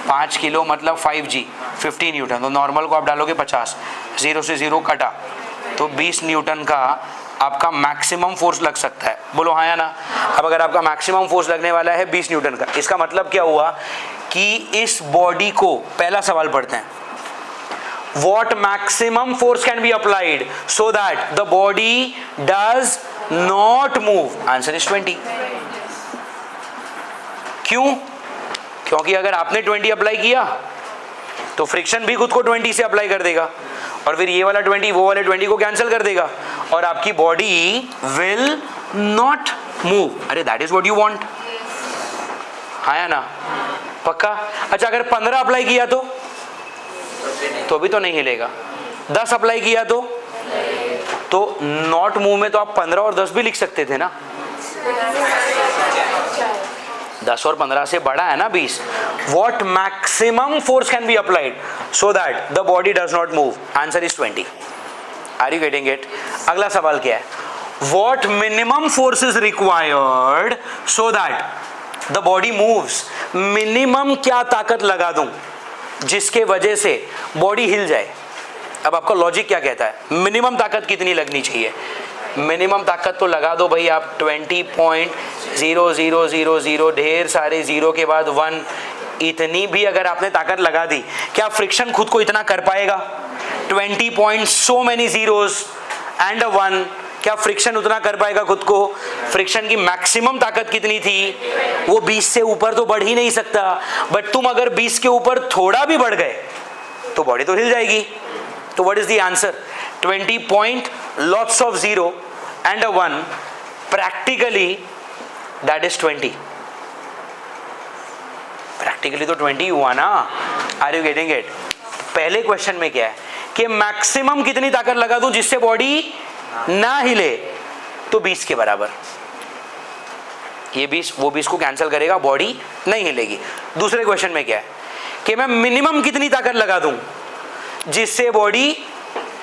5 किलो मतलब 5G, 50 न्यूटन। तो नॉर्मल को आप डालोगे 50, 0 से 0 कटा, तो 20 न्यूटन का आपका मैक्सिमम फोर्स लग सकता है। बोलो हाँ या ना? अब अगर आपका मैक्सिमम फोर्स लगने वाला है 20 न्यूटन का, इसका मतलब क्या हुआ कि इस बॉडी को, पहला सवाल पढ़ते हैं, what maximum force can be applied so that the body does not move? Answer is 20. क्यों? क्योंकि अगर आपने 20 अप्लाई किया तो फ्रिक्शन भी खुद को 20 से अप्लाई कर देगा, और फिर ये वाला 20 वो वाले 20 को कैंसिल कर देगा, और आपकी बॉडी विल नॉट मूव। अरे that is what you want, हाँ या ना? पक्का? अच्छा, अगर 15 अप्लाई किया तो भी तो नहीं हिलेगा। 10 अप्लाई किया तो नॉट मूव में तो आप 15 और 10 भी लिख सकते थे ना। 10 और 15 से बड़ा है ना 20। What maximum force can be applied so that the body does not move? Answer is 20. Are you getting it? अगला सवाल क्या है? What minimum force is required so that the body moves? Minimum क्या ताकत लगा दूं जिसके वजह से बॉडी हिल जाए? अब आपका लॉजिक क्या कहता है? मिनिमम ताकत कितनी लगनी चाहिए? मिनिमम ताकत तो लगा दो भाई आप 20.0000, ढेर सारे जीरो के बाद 1, इतनी भी अगर आपने ताकत लगा दी, क्या फ्रिक्शन खुद को इतना कर पाएगा? 20 point so many zeros and 1, क्या फ्रिक्शन उतना कर पाएगा खुद को? फ्रिक्शन की मैक्सिमम ताकत कितनी थी? वो 20 से ऊपर तो बढ़ ही नहीं सकता, बट तुम अगर 20 के ऊपर थोड़ा भी बढ़ गए तो बॉडी तो हिल जाएगी। तो what is the answer? 20 point lots of zero and 1, practically that is 20। Practically तो 20 हुआ ना। Are you getting it? पहले क्वेश्चन में क्या है कि मैक्सिमम कितनी ताकत लगा दूं जिससे बॉडी ना हिले? तो 20 के बराबर। ये 20 वो 20 को कैंसिल करेगा, बॉडी नहीं हिलेगी। दूसरे क्वेश्चन में क्या है कि मैं मिनिमम कितनी ताकत लगा दूं जिससे बॉडी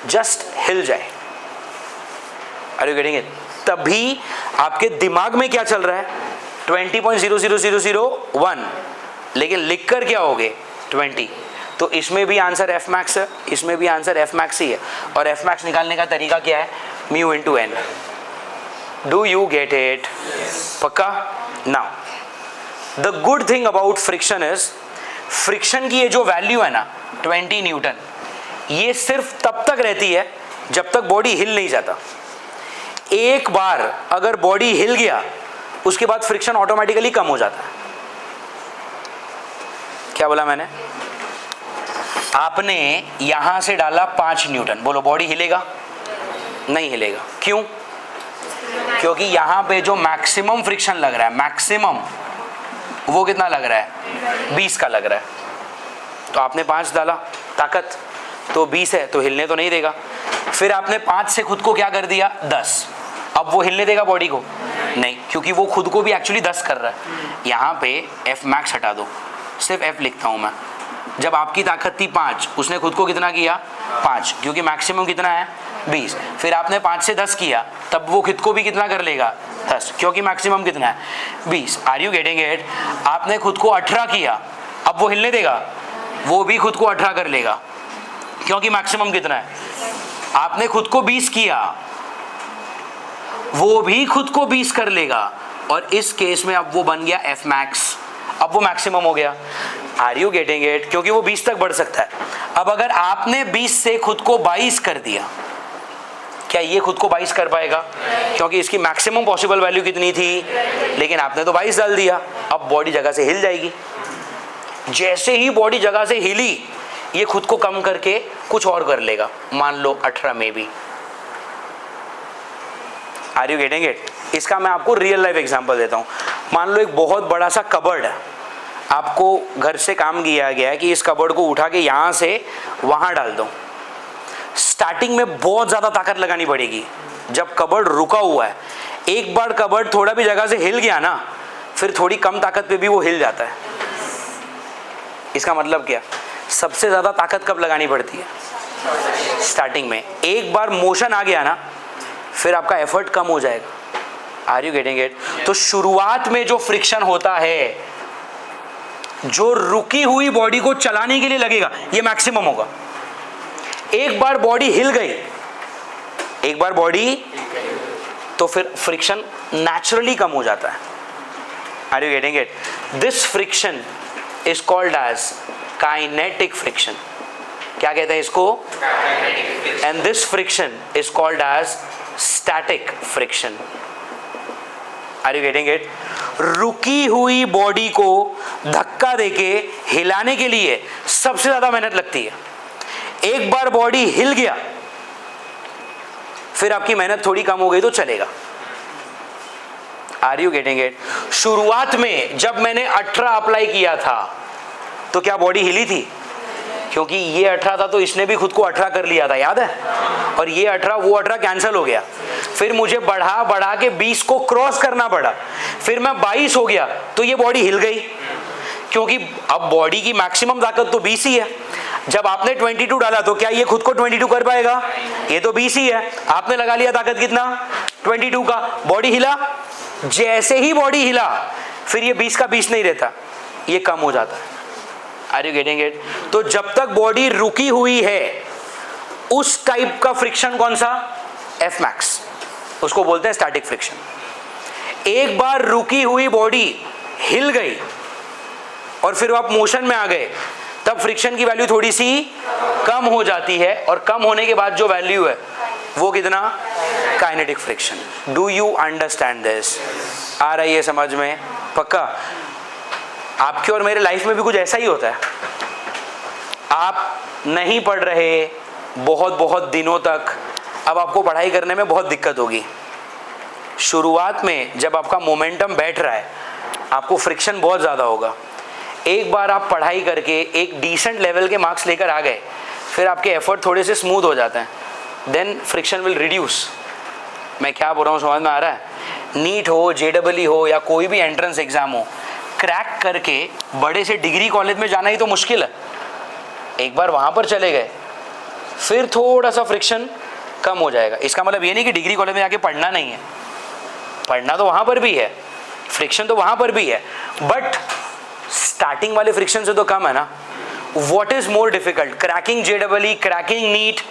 जस्ट हिल जाए? Are you getting it? तभी आपके दिमाग में क्या चल रहा है? 20.00001, लेकिन लिखकर क्या होगे? 20। तो इसमें भी आंसर एफ मैक्स है, इसमें भी आंसर एफ मैक्स ही है, और एफ मैक्स निकालने का तरीका क्या है? Mu into N. Do you get it? पक्का? Now the good thing about friction is, friction की ये जो वैल्यू है ना 20 न्यूटन, ये सिर्फ तब तक रहती है जब तक बॉडी हिल नहीं जाता। एक बार अगर बॉडी हिल गया उसके बाद फ्रिक्शन ऑटोमेटिकली कम हो जाता है। क्या बोला मैंने? आपने यहां से डाला 5 न्यूटन, बोलो बॉडी हिलेगा? नहीं हिलेगा। क्यों? क्योंकि यहां पे जो मैक्सिमम फ्रिक्शन लग रहा है, मैक्सिमम, वो कितना लग रहा है? 20 का लग रहा है। तो आपने 5 डाला ताकत, तो 20 है तो हिलने तो नहीं देगा। फिर आपने 5 से खुद को क्या कर दिया? 10। अब वो हिलने देगा बॉडी को? नहीं, क्योंकि वो खुद को भी एक्चुअली 10 कर रहा है। यहाँ पे F मैक्स हटा दो, सिर्फ F लिखता हूँ मैं। जब आपकी ताकत थी 5, उसने खुद को कितना किया? 5, क्योंकि मैक्सिमम कितना है? 20। फिर आपने 5 से 10 किया, तब वो खुद को भी कितना कर लेगा? 10, क्योंकि मैक्सिमम कितना है? 20। Are you getting it? आपने खुद को 18 किया, अब वो हिलने देगा? वो भी खुद को 18 कर लेगा, क्योंकि मैक्सिमम कितना है? आपने खुद को 20 किया, वो भी खुद को 20 कर लेगा, और इस केस में अब वो बन गया F मैक्स, अब वो मैक्सिमम हो गया। Are you getting it? क्योंकि वो 20 तक बढ़ सकता है। अब अगर आपने 20 से खुद को 22 कर दिया, क्या ये खुद को 22 कर पाएगा? क्योंकि इसकी मैक्सिमम पॉसिबल वैल्यू कितनी थी? लेकिन आपने तो 22 डाल दिया। अब बॉडी जगह से हिल जाएगी। जैसे ही बॉडी जगह से हिली, ये खुद को कम करके कुछ और कर लेगा, मान लो 18 में भी। Are you getting it? इसका मैं आपको रियल लाइफ एग्जांपल देता हूँ। मान लो एक बहुत बड़ा सा कबर्ड है, आपको घर से काम किया गया है कि इस कबर्ड को उठा के यहाँ से वहाँ डाल दो। स्टार्टिंग में बहुत ज़्यादा ताकत लगानी पड़ेगी। जब कबर्ड रुका हुआ है, एक बार कबर्ड थोड़ा भी जगह से हिल गया ना, फिर थोड़ी कम ताकत पे भी वो हिल जाता है। इसका मतलब क्या? सबसे ज़्यादा ताकत कब लगानी पड़ती है? स्टार्टिंग में। एक बार मोशन आ गया ना, फिर आपका एफर्ट कम हो जाएगा। Are you getting it? तो शुरुआत में जो फ्रिक्शन होता है, जो रुकी हुई बॉडी को चलाने के लिए लगेगा, ये मैक्सिमम होगा। एक बार बॉडी हिल गई, एक बार बॉडी, तो फिर फ्रिक्शन नेचुरली कम हो जाता है। Are you getting it? This friction is called as kinetic friction. क्या कहते हैं इसको? And this friction is called as static friction. Are you getting it? रुकी हुई बॉडी को धक्का देके हिलाने के लिए सबसे ज्यादा मेहनत लगती है। एक बार बॉडी हिल गया, फिर आपकी मेहनत थोड़ी कम हो गई तो चलेगा। Are you getting it? शुरुआत में जब मैंने 18 अप्लाई किया था, तो क्या बॉडी हिली थी? क्योंकि ये 18 था तो इसने भी खुद को 18 कर लिया था, याद है? और ये 18 वो 18 कैंसिल हो गया। फिर मुझे बढ़ा बढ़ा के 20 को क्रॉस करना पड़ा, फिर मैं 22 हो गया, तो ये बॉडी हिल गई, क्योंकि अब बॉडी की मैक्सिमम ताकत तो 20 ही है। जब आपने 22 डाला, तो क्या ये खुद को 22 कर पाएगा? ये तो 20 ही है। आपने लगा लिया ताकत कितना? 22 का। बॉडी हिला, जैसे ही बॉडी हिला, फिर ये 20 का 20 नहीं रहता, ये कम हो जाता है। Are you getting it? तो जब तक बॉडी रुकी हुई है, उस टाइप का फ्रिक्शन कौन सा? F मैक्स, उसको बोलते हैं स्टैटिक फ्रिक्शन। एक बार रुकी हुई बॉडी हिल गई और फिर आप मोशन में आ गए, तब फ्रिक्शन की वैल्यू थोड़ी सी कम हो जाती है, और कम होने के बाद जो वैल्यू है वो कितना? Kinetic friction. Do you understand this? आ रही है समझ में? पक्का? आपके और मेरे लाइफ में भी कुछ ऐसा ही होता है। आप नहीं पढ़ रहे बहुत बहुत दिनों तक, अब आपको पढ़ाई करने में बहुत दिक्कत होगी। शुरुआत में जब आपका मोमेंटम बैठ रहा है, आपको फ्रिक्शन बहुत ज़्यादा होगा। एक बार आप पढ़ाई करके एक डिसेंट लेवल के मार्क्स लेकर आ गए, फिर आपके एफर्ट थोड़े से स्मूथ हो जाते हैं, देन फ्रिक्शन विल रिड्यूस। मैं क्या बोल रहा हूँ, समझ में आ रहा है? नीट हो, JEE हो, या कोई भी एंट्रेंस एग्जाम हो, क्रैक करके बड़े से डिग्री कॉलेज में जाना ही तो मुश्किल है। एक बार वहाँ पर चले गए, फिर थोड़ा सा फ्रिक्शन कम हो जाएगा। इसका मतलब ये नहीं कि डिग्री कॉलेज में जाके पढ़ना नहीं है, पढ़ना तो वहाँ पर भी है, फ्रिक्शन तो वहाँ पर भी है, बट स्टार्टिंग वाले फ्रिक्शन से तो कम है ना। What is more difficult? Cracking JEE, cracking NEET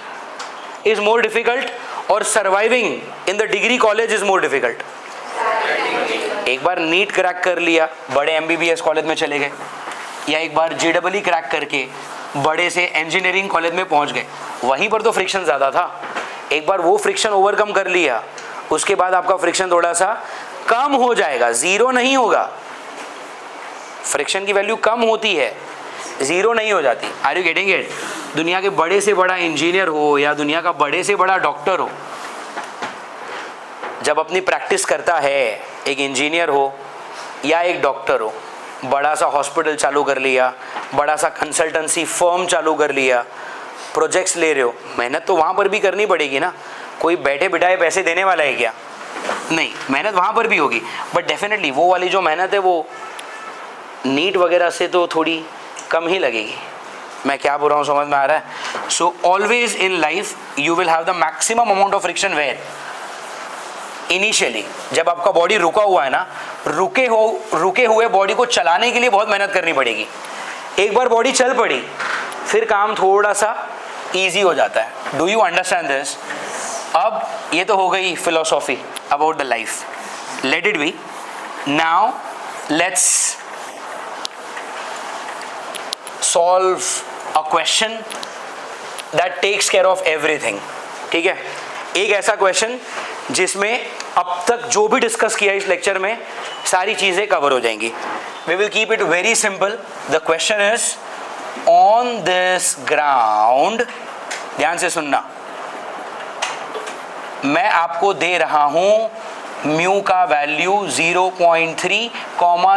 is more difficult, और surviving in the degree college is more difficult? एक बार नीट क्रैक कर लिया, बड़े एमबीबीएस कॉलेज में चले गए, या एक बार जेडबल क्रैक करके बड़े से इंजीनियरिंग कॉलेज में पहुंच गए, वहीं पर तो फ्रिक्शन ज़्यादा था। एक बार वो फ्रिक्शन ओवरकम कर लिया, उसके बाद आपका फ्रिक्शन थोड़ा सा कम हो जाएगा, जीरो नहीं होगा। फ्रिक्शन की वैल्यू कम होती है, जीरो नहीं हो जाती। Are you getting it? दुनिया के बड़े से बड़ा इंजीनियर हो या दुनिया का बड़े से बड़ा डॉक्टर हो, जब अपनी प्रैक्टिस करता है, एक इंजीनियर हो या एक डॉक्टर हो, बड़ा सा हॉस्पिटल चालू कर लिया, बड़ा सा कंसल्टेंसी फर्म चालू कर लिया, प्रोजेक्ट्स ले रहे हो, मेहनत तो वहाँ पर भी करनी पड़ेगी ना। कोई बैठे बिठाए पैसे देने वाला है क्या? नहीं, मेहनत वहाँ पर भी होगी, बट डेफिनेटली वो वाली जो मेहनत है वो नीट वगैरह से तो थोड़ी कम ही लगेगी। मैं क्या बोल रहा हूँ समझ में आ रहा है? So always in life you will have the maximum amount of friction where initially, जब आपका बॉडी रुका हुआ है ना, रुके हुए बॉडी को चलाने के लिए बहुत मेहनत करनी पड़ेगी। एक बार बॉडी चल पड़ी, फिर काम थोड़ा सा इजी हो जाता है। Do you understand this? अब ये तो हो गई philosophy about the life, let it be. Now let's solve a question that takes care of everything. ठीक है, एक ऐसा क्वेश्चन जिसमें अब तक जो भी डिस्कस किया इस लेक्चर में सारी चीजें कवर हो जाएंगी। We will keep it very simple. The question is on this ground, ध्यान से सुनना, मैं आपको दे रहा हूं म्यू का वैल्यू 0.3,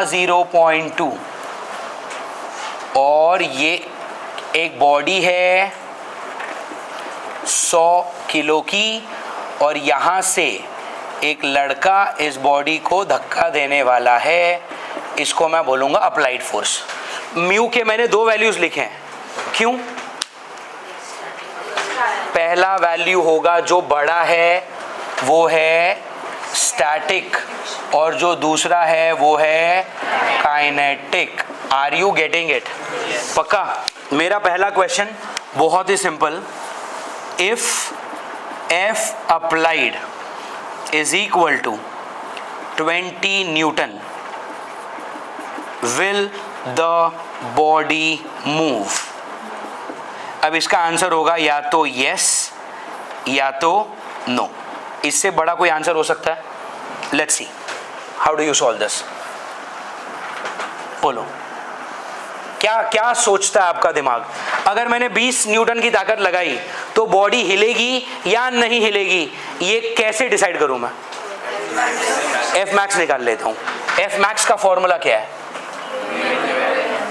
0.2 और ये एक बॉडी है 100 किलो की, और यहाँ से एक लड़का इस बॉडी को धक्का देने वाला है, इसको मैं बोलूँगा अप्लाइड फोर्स। म्यू के मैंने दो वैल्यूज़ लिखे हैं, क्यों? पहला वैल्यू होगा जो बड़ा है वो है स्टैटिक, और जो दूसरा है वो है kinetic. Are you getting it? पक्का? मेरा पहला क्वेश्चन बहुत ही simple, if F applied is equal to 20 Newton, will the body move? अब इसका आंसर होगा या तो yes या तो no। इससे बड़ा कोई आंसर हो सकता है? Let's see. How do you solve this? बोलो, क्या क्या सोचता है आपका दिमाग? अगर मैंने 20 न्यूटन की ताकत लगाई तो बॉडी हिलेगी या नहीं हिलेगी, ये कैसे डिसाइड करूं मैं? एफ मैक्स निकाल लेता हूं। एफ मैक्स का फॉर्मूला क्या है?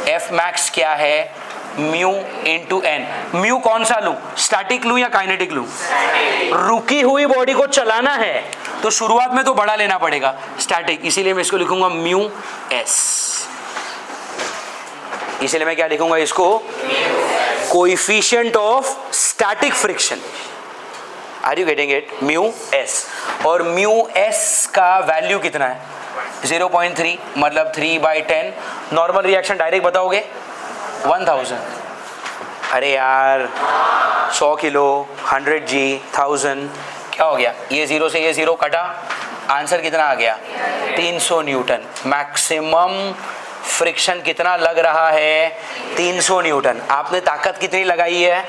एफ मैक्स क्या है? Mu into N. म्यू कौन सा लूं, स्टैटिक लूं या काइनेटिक लूं? रुकी हुई बॉडी को चलाना है तो शुरुआत में तो बड़ा लेना पड़ेगा, स्टैटिक, इसीलिए मैं इसको लिखूंगा म्यू एस। इसीलिए मैं क्या लिखूंगा इसको? Coefficient of static friction. Are you getting it? Mu S. और म्यू एस का वैल्यू कितना है? 0.3, मतलब 3/10। नॉर्मल रिएक्शन डायरेक्ट बताओगे? 1000। अरे यार 100 किलो, 100 G, 1000, क्या हो गया? ये जीरो से ये जीरो कटा, आंसर कितना आ गया? 300 न्यूटन। मैक्सिमम फ्रिक्शन कितना लग रहा है? 300 न्यूटन। आपने ताकत कितनी लगाई है?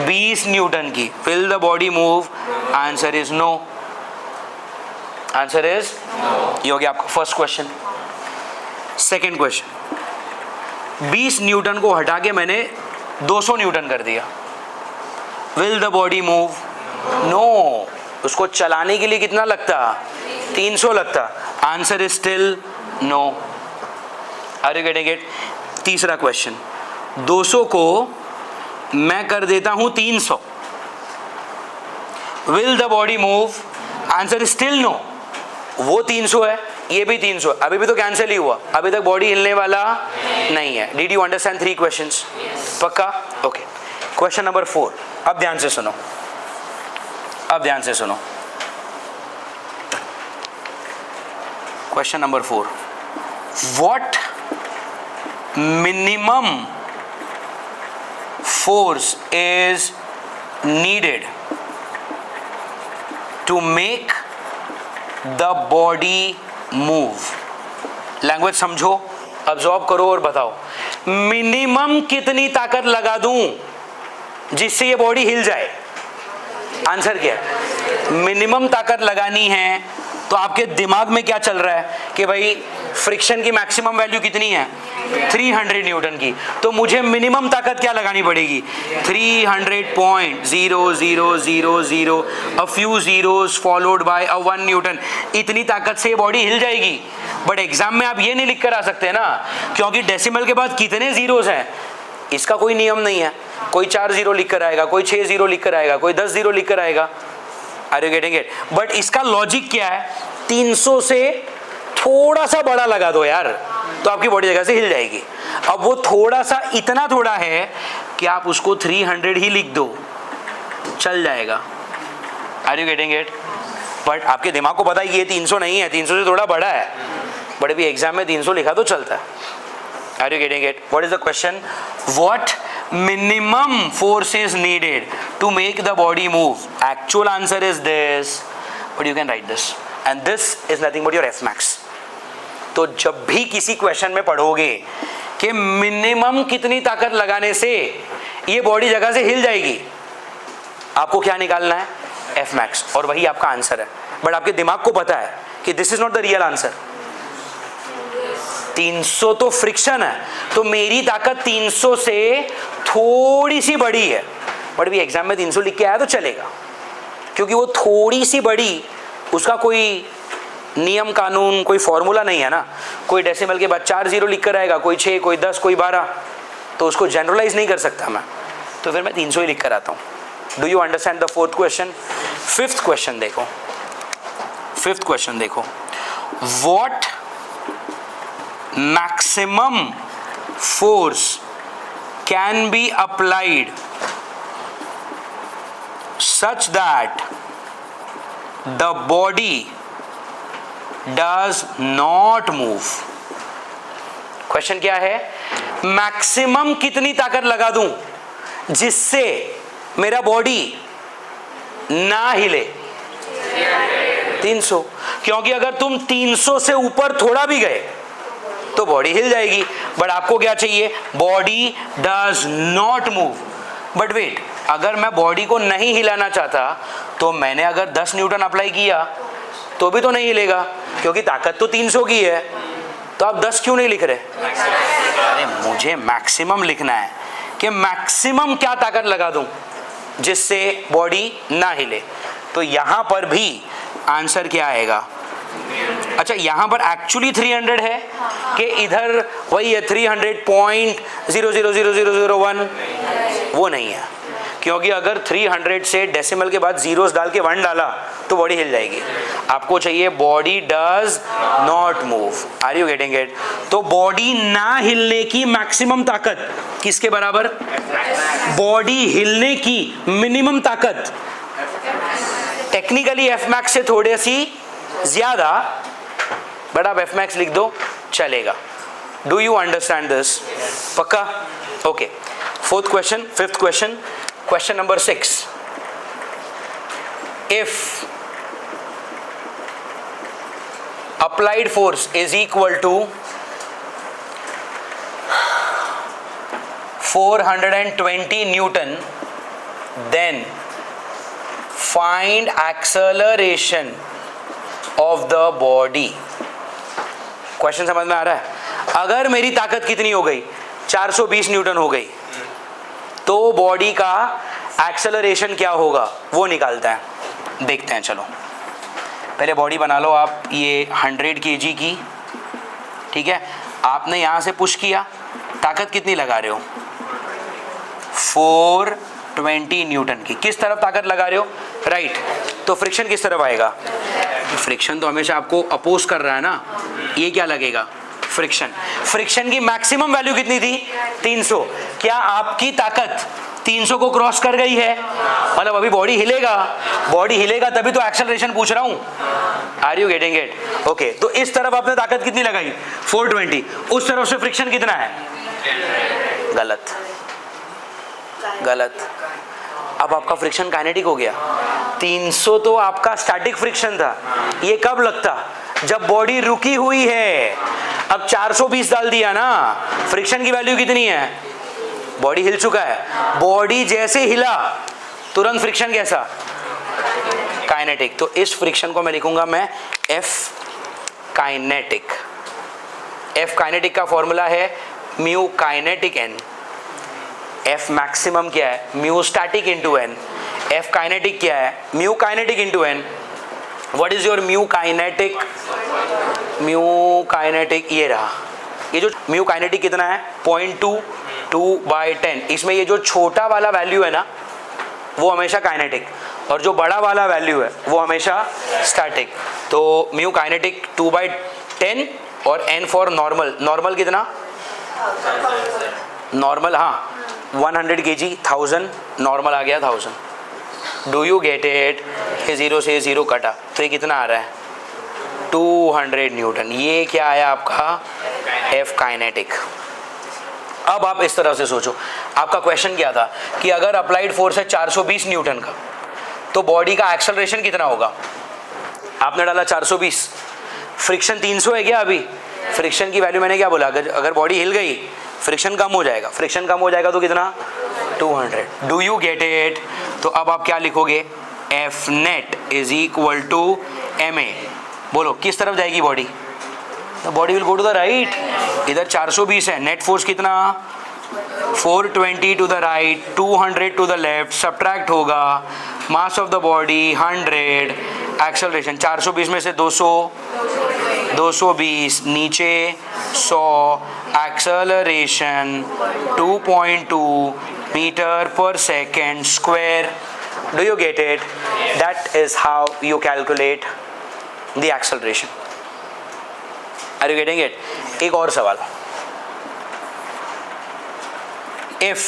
20 न्यूटन की। Will the body move? Answer is no. Answer is ये हो गया आपका first question. Second question, 20 newton को हटा के मैंने 200 न्यूटन कर दिया। Will the body move? No. उसको चलाने के लिए कितना लगता? 300 लगता। Answer is still no. Are you getting it? तीसरा क्वेश्चन, 200 को मैं कर देता हूं 300। Will the body move? Answer is still no. वो 300 है, ये भी 300, अभी भी तो कैंसिल ही हुआ, अभी तक बॉडी हिलने वाला नहीं है। Did you understand 3 questions? पक्का? ओके। क्वेश्चन नंबर 4, अब ध्यान से सुनो, अब ध्यान से सुनो। Question number 4, what minimum force is needed to make the body move. Language समझो, अब्सॉर्ब करो और बताओ, मिनिमम कितनी ताकत लगा दूं जिससे ये बॉडी हिल जाए? आंसर क्या है? मिनिमम ताकत लगानी है तो आपके दिमाग में क्या चल रहा है कि भाई फ्रिक्शन की मैक्सिमम वैल्यू कितनी है? 300 न्यूटन की। तो मुझे मिनिमम ताकत क्या लगानी पड़ेगी? 300.0000, अ few zeros followed by a 1 Newton. इतनी ताकत से ये बॉडी हिल जाएगी। बट एग्जाम में आप ये नहीं लिख कर आ सकते ना, क्योंकि डेसिमल के बाद कितने जीरोस हैं इसका कोई नियम नहीं है। कोई 4 जीरो लिख कर आएगा, कोई 6 जीरो लिख कर आएगा, कोई 10 जीरो लिख कर आएगा। Are you getting it? But इसका लॉजिक क्या है? 300 से थोड़ा सा बड़ा लगा दो यार, तो आपकी बॉडी जगह से हिल जाएगी। अब वो थोड़ा सा इतना थोड़ा है कि आप उसको 300 ही लिख दो, चल जाएगा। Are you getting it? But आपके दिमाग को पता है कि ये 300 नहीं है, 300 से थोड़ा बड़ा है, बट अभी एग्जाम में 300 लिखा तो चलता है। Are you getting it? What is the question? What minimum force is needed to make the body move? Actual answer is this, but you can write this, and this is nothing but your F max. तो जब भी किसी question में पढ़ोगे कि minimum कितनी ताकत लगाने से ये बॉडी जगह से हिल जाएगी, आपको क्या निकालना है? F max, और वही आपका आंसर है। बट आपके दिमाग को पता है कि this is not the real answer. 300 तो फ्रिक्शन है, तो मेरी ताकत 300 से थोड़ी सी बड़ी है। बट भी एग्जाम में 300 लिख के आया तो चलेगा, क्योंकि वो थोड़ी सी बड़ी, उसका कोई नियम कानून, कोई फॉर्मूला नहीं है ना। कोई डेसिमल के बाद 4 जीरो लिख कर आएगा, कोई 6, कोई 10, कोई 12, तो उसको जनरलाइज नहीं कर सकता मैं, तो फिर मैं 300 ही लिख कर आता हूँ। Do you understand the fourth question? Fifth question देखो, फिफ्थ क्वेश्चन देखो, what maximum force can be applied such that the body does not move? Question क्या है? मैक्सिमम कितनी ताकत लगा दूं जिससे मेरा बॉडी ना हिले? 300। क्योंकि अगर तुम 300 से ऊपर थोड़ा भी गए तो बॉडी हिल जाएगी। बट आपको क्या चाहिए? Body does not move. But wait, अगर मैं बॉडी को नहीं हिलाना चाहता तो मैंने अगर 10 न्यूटन अप्लाई किया तो भी तो नहीं हिलेगा, क्योंकि ताकत तो 300 की है। तो आप 10 क्यों नहीं लिख रहे? अरे मुझे मैक्सिमम लिखना है कि मैक्सिमम क्या ताकत लगा दूं जिससे बॉडी ना हिले। तो यहां पर भी आंसर क्या आएगा? अच्छा, यहां पर एक्चुअली 300 है कि इधर वही है 300.000001? वो नहीं है, क्योंकि अगर 300 से डेसिमल के बाद जीरोस डाल के 1 डाला तो बॉडी हिल जाएगी। आपको चाहिए body does not move. Are you getting it? तो बॉडी ना हिलने की मैक्सिमम ताकत किसके बराबर? बॉडी हिलने की मिनिमम ताकत टेक्निकली एफ मैक्स से थोड़ी सी ज्यादा, बट आप एफ मैक्स लिख दो चलेगा। Do you understand this? पक्का? Okay. Fourth question, fifth question, question number 6। If applied force is equal to 420 Newton, then find acceleration of the body. Question समझ में आ रहा है? अगर मेरी ताकत कितनी हो गई? 420 न्यूटन हो गई, तो बॉडी का एक्सेलरेशन क्या होगा वो निकालता है। देखते हैं, चलो पहले बॉडी बना लो आप। ये 100 kg की, ठीक है, आपने यहाँ से पुश किया, ताकत कितनी लगा रहे हो? 420 न्यूटन की। किस तरफ ताकत लगा रहे हो? राइट। तो फ्रिक्शन किस तरफ आएगा? फ्रिक्शन तो हमेशा आपको अपोज कर रहा है ना, ये क्या लगेगा? फ्रिक्शन। फ्रिक्शन की मैक्सिमम वैल्यू कितनी थी? 300। क्या आपकी ताकत 300 को क्रॉस कर गई है? मतलब अभी बॉडी हिलेगा, बॉडी हिलेगा तभी तो एक्सेलरेशन पूछ रहा हूं। Are you getting it? Okay. तो इस तरफ आपने ताकत कितनी लगाई? 420। उस तरफ से फ्रिक्शन कितना है? गलत, गलत। अब आपका फ्रिक्शन काइनेटिक हो गया। 300 तो आपका स्टैटिक फ्रिक्शन था, ये कब लगता? जब बॉडी रुकी हुई है। अब 420 डाल दिया ना, फ्रिक्शन की वैल्यू कितनी है? बॉडी हिल चुका है, बॉडी जैसे हिला तुरंत फ्रिक्शन कैसा? काइनेटिक। तो इस फ्रिक्शन को मैं लिखूंगा मैं एफ काइनेटिक। एफ काइनेटिक का फॉर्मूला है mu kinetic N. F maximum क्या है? Mu static into N. F kinetic क्या है? Mu kinetic into N. What is your mu kinetic? Mu kinetic ये रहा। ये जो म्यू काइनेटिक कितना है? 0.22/10। इसमें ये जो छोटा वाला वैल्यू है ना, वो हमेशा काइनेटिक, और जो बड़ा वाला वैल्यू है वो हमेशा स्टैटिक। तो म्यू काइनेटिक 2/10 और n फॉर नॉर्मल। नॉर्मल कितना? नॉर्मल हाँ 100 kg 1000, नॉर्मल आ गया 1000। Do you get it? ये 0 से 0 कटा, तो ये कितना आ रहा है? 200 न्यूटन। ये क्या आया आपका? F kinetic. अब आप इस तरह से सोचो, आपका क्वेश्चन क्या था कि अगर अप्लाइड फोर्स है 420 न्यूटन का, तो बॉडी का एक्सेलरेशन कितना होगा? आपने डाला 420, फ्रिक्शन 300 है क्या? अभी फ्रिक्शन की वैल्यू मैंने क्या बोला? अगर बॉडी हिल गई फ्रिक्शन कम हो जाएगा, फ्रिक्शन कम हो जाएगा तो कितना? 200। Do you get it? तो अब आप क्या लिखोगे? F net is equal to M A. बोलो किस तरफ जाएगी body? The body will go to the right. इधर 420 है, नेट फोर्स कितना? 420 to the right, 200 to the left, subtract होगा mass of the body 100, acceleration 420 में से 200, 220 नीचे 100, एक्सेलरेशन 2.2 मीटर पर second square. Do you get it? That is how you calculate the acceleration. Are you getting it? एक और सवाल, if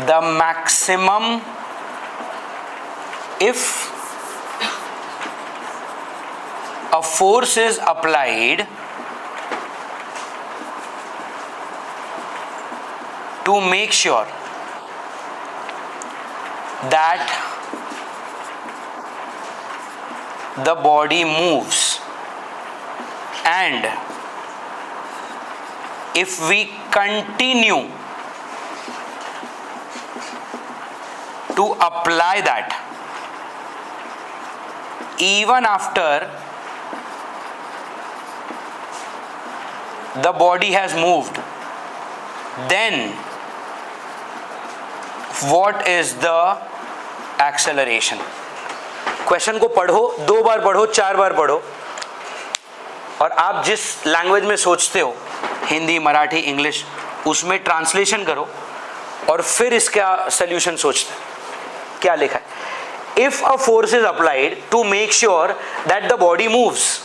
the maximum, if a force is applied to make sure that the body moves, and if we continue to apply that even after the body has moved, then what is the acceleration? Question को पढ़ो, 2 बार पढ़ो, 4 बार पढ़ो, और आप जिस language में सोचते हो, हिंदी, मराठी, इंग्लिश, उसमें ट्रांसलेशन करो और फिर इसका सल्यूशन सोचते हैं। क्या लिखा है? If a force is applied to make sure that the body moves.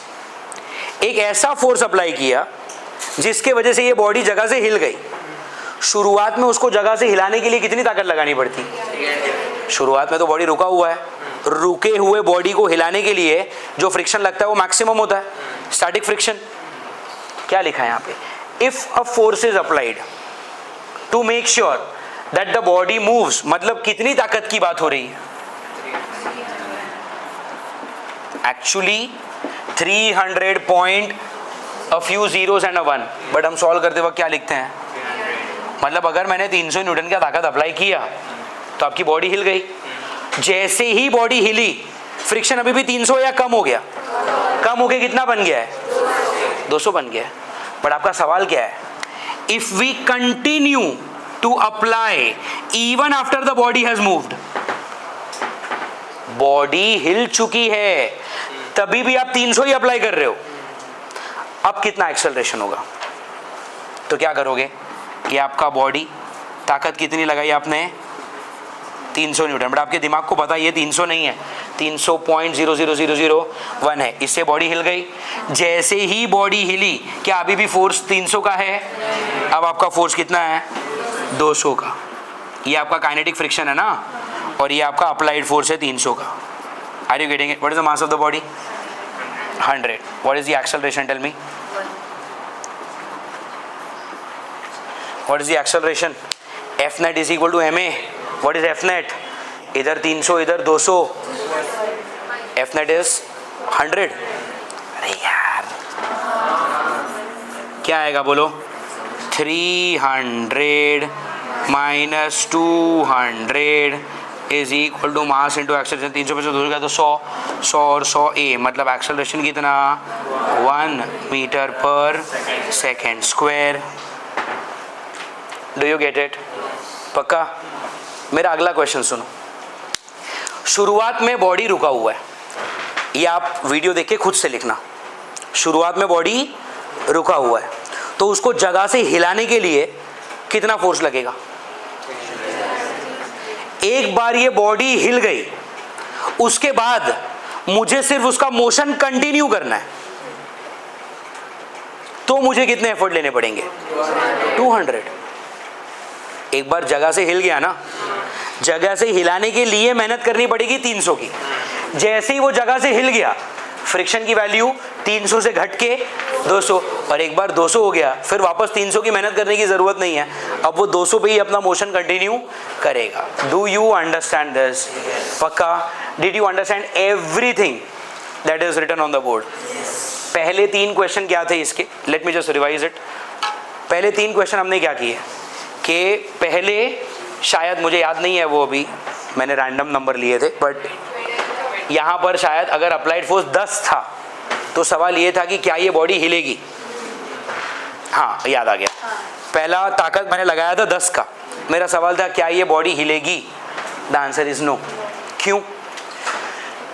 एक ऐसा फोर्स अप्लाई किया जिसके वजह से ये बॉडी जगह से हिल गई। शुरुआत में उसको जगह से हिलाने के लिए कितनी ताकत लगानी पड़ती? शुरुआत में तो बॉडी रुका हुआ है, रुके हुए बॉडी को हिलाने के लिए जो फ्रिक्शन लगता है वो मैक्सिमम होता है, स्टैटिक फ्रिक्शन। क्या लिखा है यहाँ पे? If a force is applied to make sure that the body moves, मतलब कितनी ताकत की बात हो रही है? Actually 300 point a few zeros and a 1, but हम सॉल्व करते वक्त क्या लिखते हैं? मतलब अगर मैंने 300 न्यूटन का ताकत अप्लाई किया तो आपकी बॉडी हिल गई। जैसे ही बॉडी हिली, फ्रिक्शन अभी भी 300 या कम हो गया? कम हो गया, कितना बन गया है? 200 बन गया है। बट आपका सवाल क्या है? If we continue to apply even after the body has moved, body हिल चुकी है तभी भी आप 300 ही अप्लाई कर रहे हो, अब कितना एक्सेलरेशन होगा? तो क्या करोगे? ये आपका बॉडी, ताकत कितनी लगाई आपने? 300 न्यूटन, बट आपके दिमाग को पता ये 300 नहीं है, 300.00001 है। इससे बॉडी हिल गई। जैसे ही बॉडी हिली, क्या अभी भी फोर्स 300 का है? अब आपका फोर्स कितना है? 200 का। ये आपका काइनेटिक फ्रिक्शन है ना, और ये आपका अप्लाइड फोर्स है 300 का। Are you getting it? What is the mass of the body? 100. What is the acceleration? Tell me. What is the acceleration? F net is equal to M A. What is F net? इधर 300 इधर 200. F net is 100. अरे यार क्या आएगा बोलो? 300 minus 200 is equal to mass into acceleration. 300 पे से 200 गया तो 100 और 100 ए, मतलब एक्सेलरेशन कितना? 1 मीटर पर second square. Do you get it? पक्का? मेरा अगला क्वेश्चन सुनो. शुरुआत में बॉडी रुका हुआ है, ये आप वीडियो देख के खुद से लिखना. शुरुआत में बॉडी रुका हुआ है तो उसको जगह से हिलाने के लिए कितना फोर्स लगेगा? एक बार ये बॉडी हिल गई, उसके बाद मुझे सिर्फ उसका मोशन कंटिन्यू करना है, तो मुझे कितने एफर्ट लेने पड़ेंगे? 200. एक बार जगह से हिल गया ना, जगह से हिलाने के लिए मेहनत करनी पड़ेगी 300 की. जैसे ही वो जगह से हिल गया, फ्रिक्शन की वैल्यू 300 से घट के 200, और एक बार 200 हो गया फिर वापस 300 की मेहनत करने की जरूरत नहीं है, अब वो 200 पे ही अपना मोशन कंटिन्यू करेगा. Do you understand this? पक्का? Did you understand everything that is written on the board? पहले 3 क्वेश्चन क्या थे इसके? Let me just revise it. पहले 3 क्वेश्चन हमने क्या किए कि पहले, शायद मुझे याद नहीं है वो, अभी मैंने रैंडम नंबर लिए थे, बट यहाँ पर शायद अगर अप्लाइड फोर्स 10 था तो सवाल ये था कि क्या ये बॉडी हिलेगी. हाँ याद आ गया. पहला ताकत मैंने लगाया था 10 का. मेरा सवाल था क्या ये बॉडी हिलेगी? The answer is no. क्यों?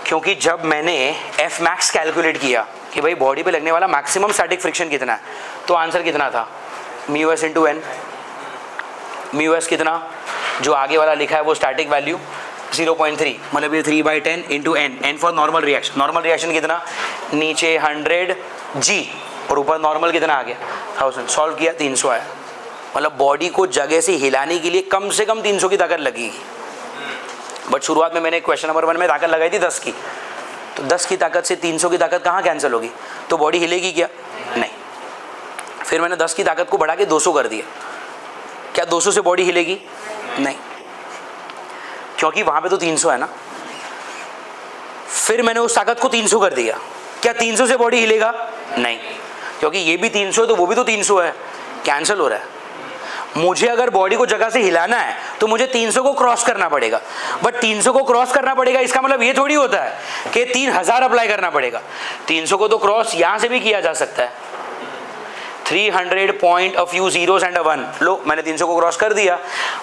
क्योंकि जब मैंने एफ मैक्स कैलकुलेट किया कि भाई बॉडी पे लगने वाला मैक्सिमम स्टैटिक फ्रिक्शन कितना है, तो आंसर कितना था? Mu S into N. Mu S कितना? जो आगे वाला लिखा है वो स्टैटिक वैल्यू 0.3, मतलब ये 3/10 into N. N for normal reaction. Normal reaction कितना? नीचे 100 जी और ऊपर नॉर्मल कितना आ गया? 1000. सॉल्व किया 300 आया. मतलब बॉडी को जगह से हिलाने के लिए कम से कम 300 की ताकत लगेगी. बट शुरुआत में मैंने क्वेश्चन नंबर 1 में ताकत लगाई थी 10 की, तो 10 की ताकत से 300 की ताकत कहाँ कैंसिल होगी? तो बॉडी हिलेगी क्या? नहीं. फिर मैंने 10 की ताकत को बढ़ा के 200 कर दिया. क्या 200 से बॉडी हिलेगी? नहीं, क्योंकि वहां पे तो 300 है ना. फिर मैंने उस ताकत को 300 कर दिया. क्या 300 से बॉडी हिलेगा? नहीं, क्योंकि ये भी 300 है तो वो भी तो 300 है, कैंसिल हो रहा है. मुझे अगर बॉडी को जगह से हिलाना है तो मुझे 300 को क्रॉस करना पड़ेगा. बट 300 को क्रॉस करना पड़ेगा इसका मतलब ये थोड़ी होता है कि 3000 अप्लाई करना पड़ेगा. 300 को तो क्रॉस यहां से भी किया जा सकता है. 300 point a few zeros and a 1. लो मैंने 300 को क्रॉस कर दिया,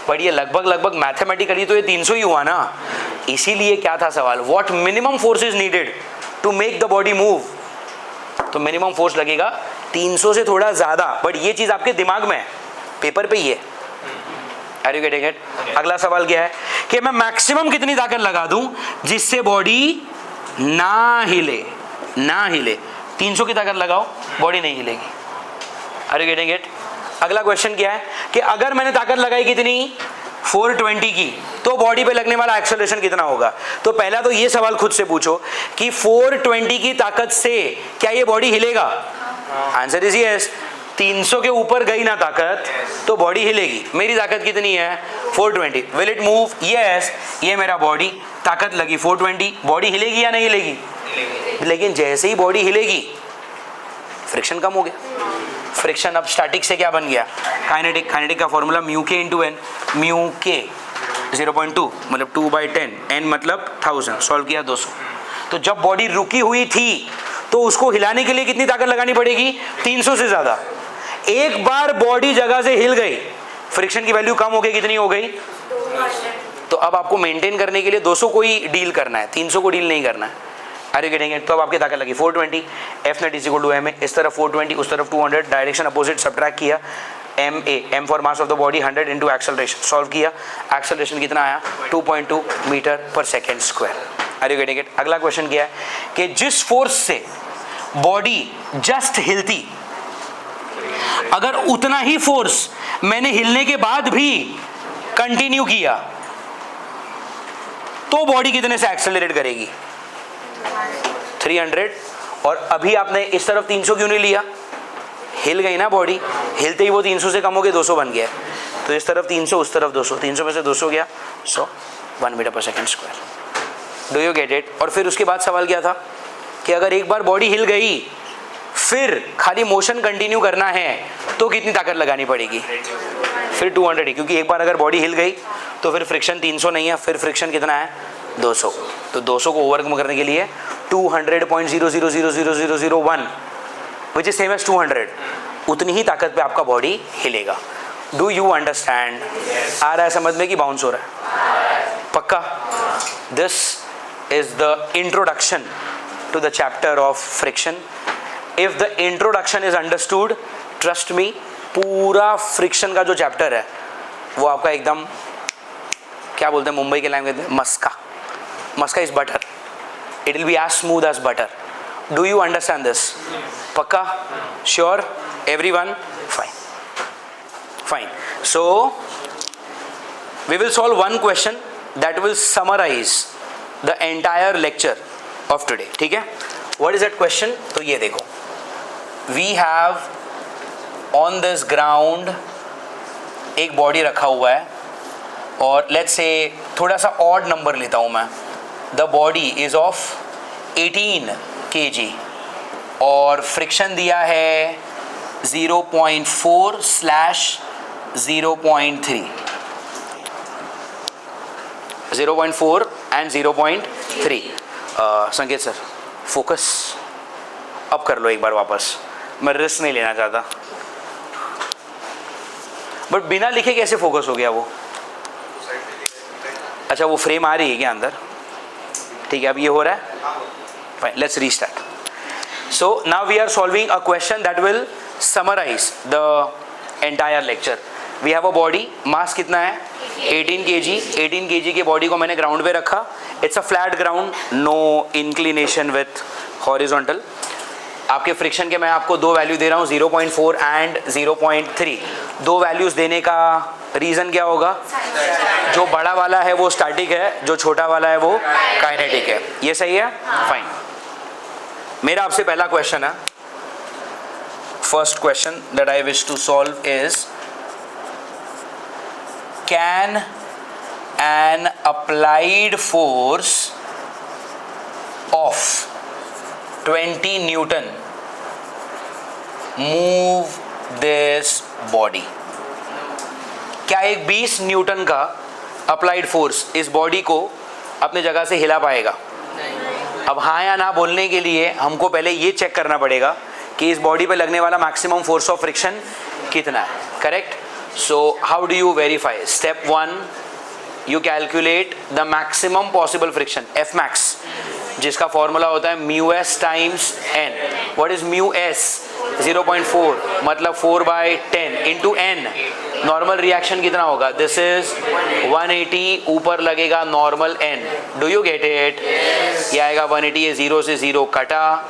बट ये लगभग मैथमेटिकली तो ये 300 ही हुआ ना. इसीलिए क्या था सवाल? What minimum force is needed to make the body move? तो मिनिमम फोर्स लगेगा 300 से थोड़ा ज्यादा. बट ये चीज आपके दिमाग में है, पेपर पे ही है. Are you getting it? अगला सवाल क्या है कि मैं मैक्सिमम कितनी ताकत लगा दूं जिससे बॉडी ना हिले? ना हिले. 300 की ताकत लगाओ, बॉडी नहीं हिलेगी. Are you getting it? अगला क्वेश्चन क्या है कि अगर मैंने ताकत लगाई कितनी? 420 की, तो बॉडी पे लगने वाला एक्सेलरेशन कितना होगा? तो पहला तो ये सवाल खुद से पूछो कि 420 की ताकत से क्या ये बॉडी हिलेगा? Answer is yes. 300 के ऊपर गई ना ताकत तो बॉडी हिलेगी. मेरी ताकत कितनी है? 420. Will it move? यस. ये मेरा बॉडी, ताकत लगी 420, बॉडी हिलेगी या नहीं हिलेगी? लेकिन जैसे ही बॉडी हिलेगी फ्रिक्शन कम हो गया. फ्रिक्शन अब स्टैटिक से क्या बन गया? काइनेटिक. काइनेटिक का फॉर्मूला म्यू के इंटू एन. म्यू के 0.2 मतलब 2/10, एन मतलब 1000. सॉल्व किया 200. तो जब बॉडी रुकी हुई थी तो उसको हिलाने के लिए कितनी ताकत लगानी पड़ेगी? 300 से ज्यादा. एक बार बॉडी जगह से हिल गई, फ्रिक्शन की वैल्यू कम हो गई, कितनी हो गई? तो अब आपको मेंटेन करने के लिए 200 को ही डील करना है, 300 को डील नहीं करना है. Are you getting it? तो अब आपकी ताकत लगी 420. F net is equal to M A. इस तरफ 420, उस तरफ 200, डायरेक्शन अपोजिट सब्ट्रैक्ट किया. M A, M for mass of the body 100 into acceleration. Solve किया. एक्सेलरेशन कितना आया? 2.2 मीटर पर second square. Are you getting it? अगला क्वेश्चन क्या है कि जिस फोर्स से बॉडी जस्ट हिलती, अगर उतना ही फोर्स मैंने हिलने के बाद भी कंटिन्यू किया तो बॉडी कितने से एक्सेलरेट करेगी? 300. और अभी आपने इस तरफ 300 क्यों नहीं लिया? हिल गई ना बॉडी, हिलते ही वो 300 से कम हो गए 200 बन गया. तो तो इस तरफ 300, उस तरफ 200, 300 में से 200 गया 100, 1 मीटर पर second square. Do you get it? और फिर उसके बाद सवाल क्या था कि अगर एक बार बॉडी हिल गई फिर खाली मोशन कंटिन्यू करना है तो कितनी ताकत लगानी पड़ेगी? फिर 200 ही, क्योंकि एक बार अगर बॉडी हिल गई तो फिर फ्रिक्शन 300 नहीं है, फिर फ्रिक्शन कितना है? 200। तो 200 को ओवरकम करने के लिए 200.000001 विच इज सेम एज 200, उतनी ही ताकत पे आपका बॉडी हिलेगा। Do you understand? आ रहा है समझ में कि बाउंस हो रहा है? पक्का? This is the introduction to the chapter of friction. If the introduction is understood, trust me, पूरा फ्रिक्शन का जो चैप्टर है वो आपका एकदम, क्या बोलते हैं मुंबई के लैंग्वेज में, मस्का। Maska is butter, it will be as smooth as butter. Do you understand this? पक्का? Sure? Everyone? Fine, fine. So we will solve one question that will summarize the entire lecture of today. ठीक है? What is that question? तो ये देखो, we have on this ground एक body रखा हुआ है और let's say थोड़ा सा odd नंबर लेता हूँ मैं, the body is of 18 kg और फ्रिक्शन दिया है 0.4/0.3, 0.4 and 0.3। संकेत सर फोकस अब कर लो एक बार वापस, मैं रिस्क नहीं लेना चाहता। बट बिना लिखे कैसे फोकस हो गया वो? अच्छा वो फ्रेम आ रही है क्या अंदर? ठीक है, अब ये हो रहा है? Fine, let's restart. So now we are solving a question that will summarise the entire lecture. We have a body, mass कितना है? 18 kg। 18 kg के बॉडी को मैंने ग्राउंड पे रखा। It's a flat ground, no inclination with horizontal. आपके friction के मैं आपको दो वैल्यू दे रहा हूँ, 0.4 एंड 0.3। दो वैल्यूज देने का रीज़न क्या होगा? जो बड़ा वाला है वो स्टैटिक है, जो छोटा वाला है वो काइनेटिक है। ये सही है? फाइन। मेरा आपसे पहला क्वेश्चन है, first question that I wish to solve is, can an applied force of 20 Newton move this body? क्या एक 20 न्यूटन का अप्लाइड फोर्स इस बॉडी को अपने जगह से हिला पाएगा? अब हाँ या ना बोलने के लिए हमको पहले ये चेक करना पड़ेगा कि इस बॉडी पे लगने वाला मैक्सिमम फोर्स ऑफ फ्रिक्शन कितना है। Correct? So how do you verify? Step 1, you calculate the maximum possible friction, F max, जिसका फॉर्मूला होता है mu s times n. What is mu s? 0.4 मतलब 4/10 into n। नॉर्मल रिएक्शन कितना होगा? This is 180, ऊपर लगेगा normal n। Do you get it? ये आएगा 180, ये 0 से 0 कटा,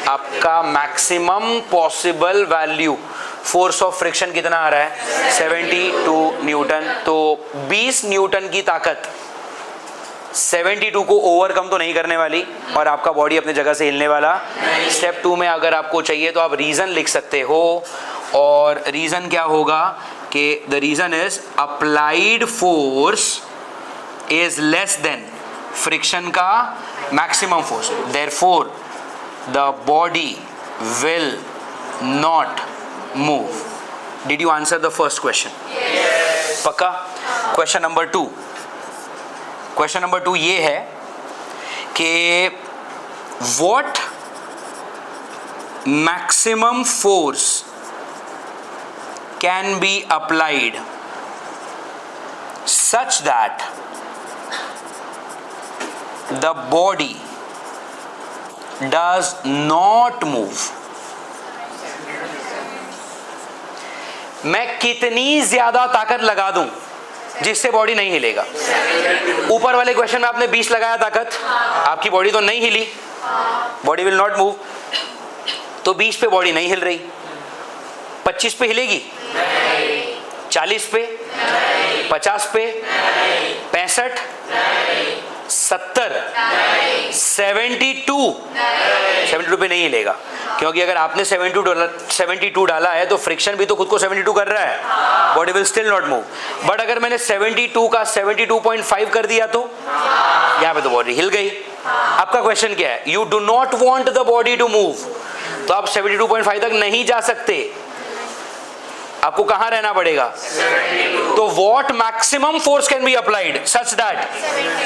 आपका maximum possible value force of friction कितना आ रहा है? 72 न्यूटन। तो 20 न्यूटन की ताकत 72 को ओवरकम तो नहीं करने वाली और आपका बॉडी अपने जगह से हिलने वाला। स्टेप 2 में अगर आपको चाहिए तो आप रीज़न लिख सकते हो, और रीज़न क्या होगा कि the reason is applied force is less than friction का maximum force, therefore the body will not move. Did you answer the first question? Yes. पक्का? Question number 2. Question number 2 ये है कि what maximum force can be applied such that the body does not move? मैं कितनी ज्यादा ताकत लगा दूं जिससे बॉडी नहीं हिलेगा? ऊपर वाले क्वेश्चन में आपने 20 लगाया ताकत, आपकी बॉडी तो नहीं हिली, बॉडी विल नॉट मूव। तो 20 पे बॉडी नहीं हिल रही, 25 पे हिलेगी, 40 पे, 50 पे, 65, 70, 72 पे नहीं हिलेगा। क्योंकि अगर आपने 72 डाला है तो फ्रिक्शन भी तो खुद को 72 कर रहा है, body will still not move. But अगर मैंने 72 का 72.5 कर दिया तो यहाँ पे तो बॉडी हिल गई। आपका क्वेश्चन क्या है? You do not want the body to move, तो आप 72.5 तक नहीं जा सकते, आपको कहां रहना पड़ेगा? तो what maximum force can be applied such that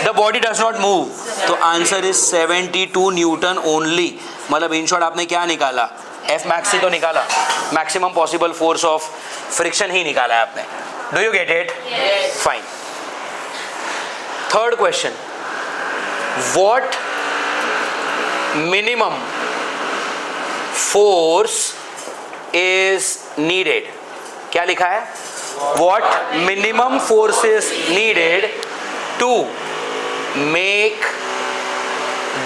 the body does not move? तो आंसर इज 72 न्यूटन ओनली। मतलब इन शॉर्ट आपने क्या निकाला? एफ मैक्स ही तो निकाला, maximum possible force of friction ही निकाला है आपने। Do you get it? Fine. Third question, what minimum force is needed? क्या लिखा है? What minimum force is needed to make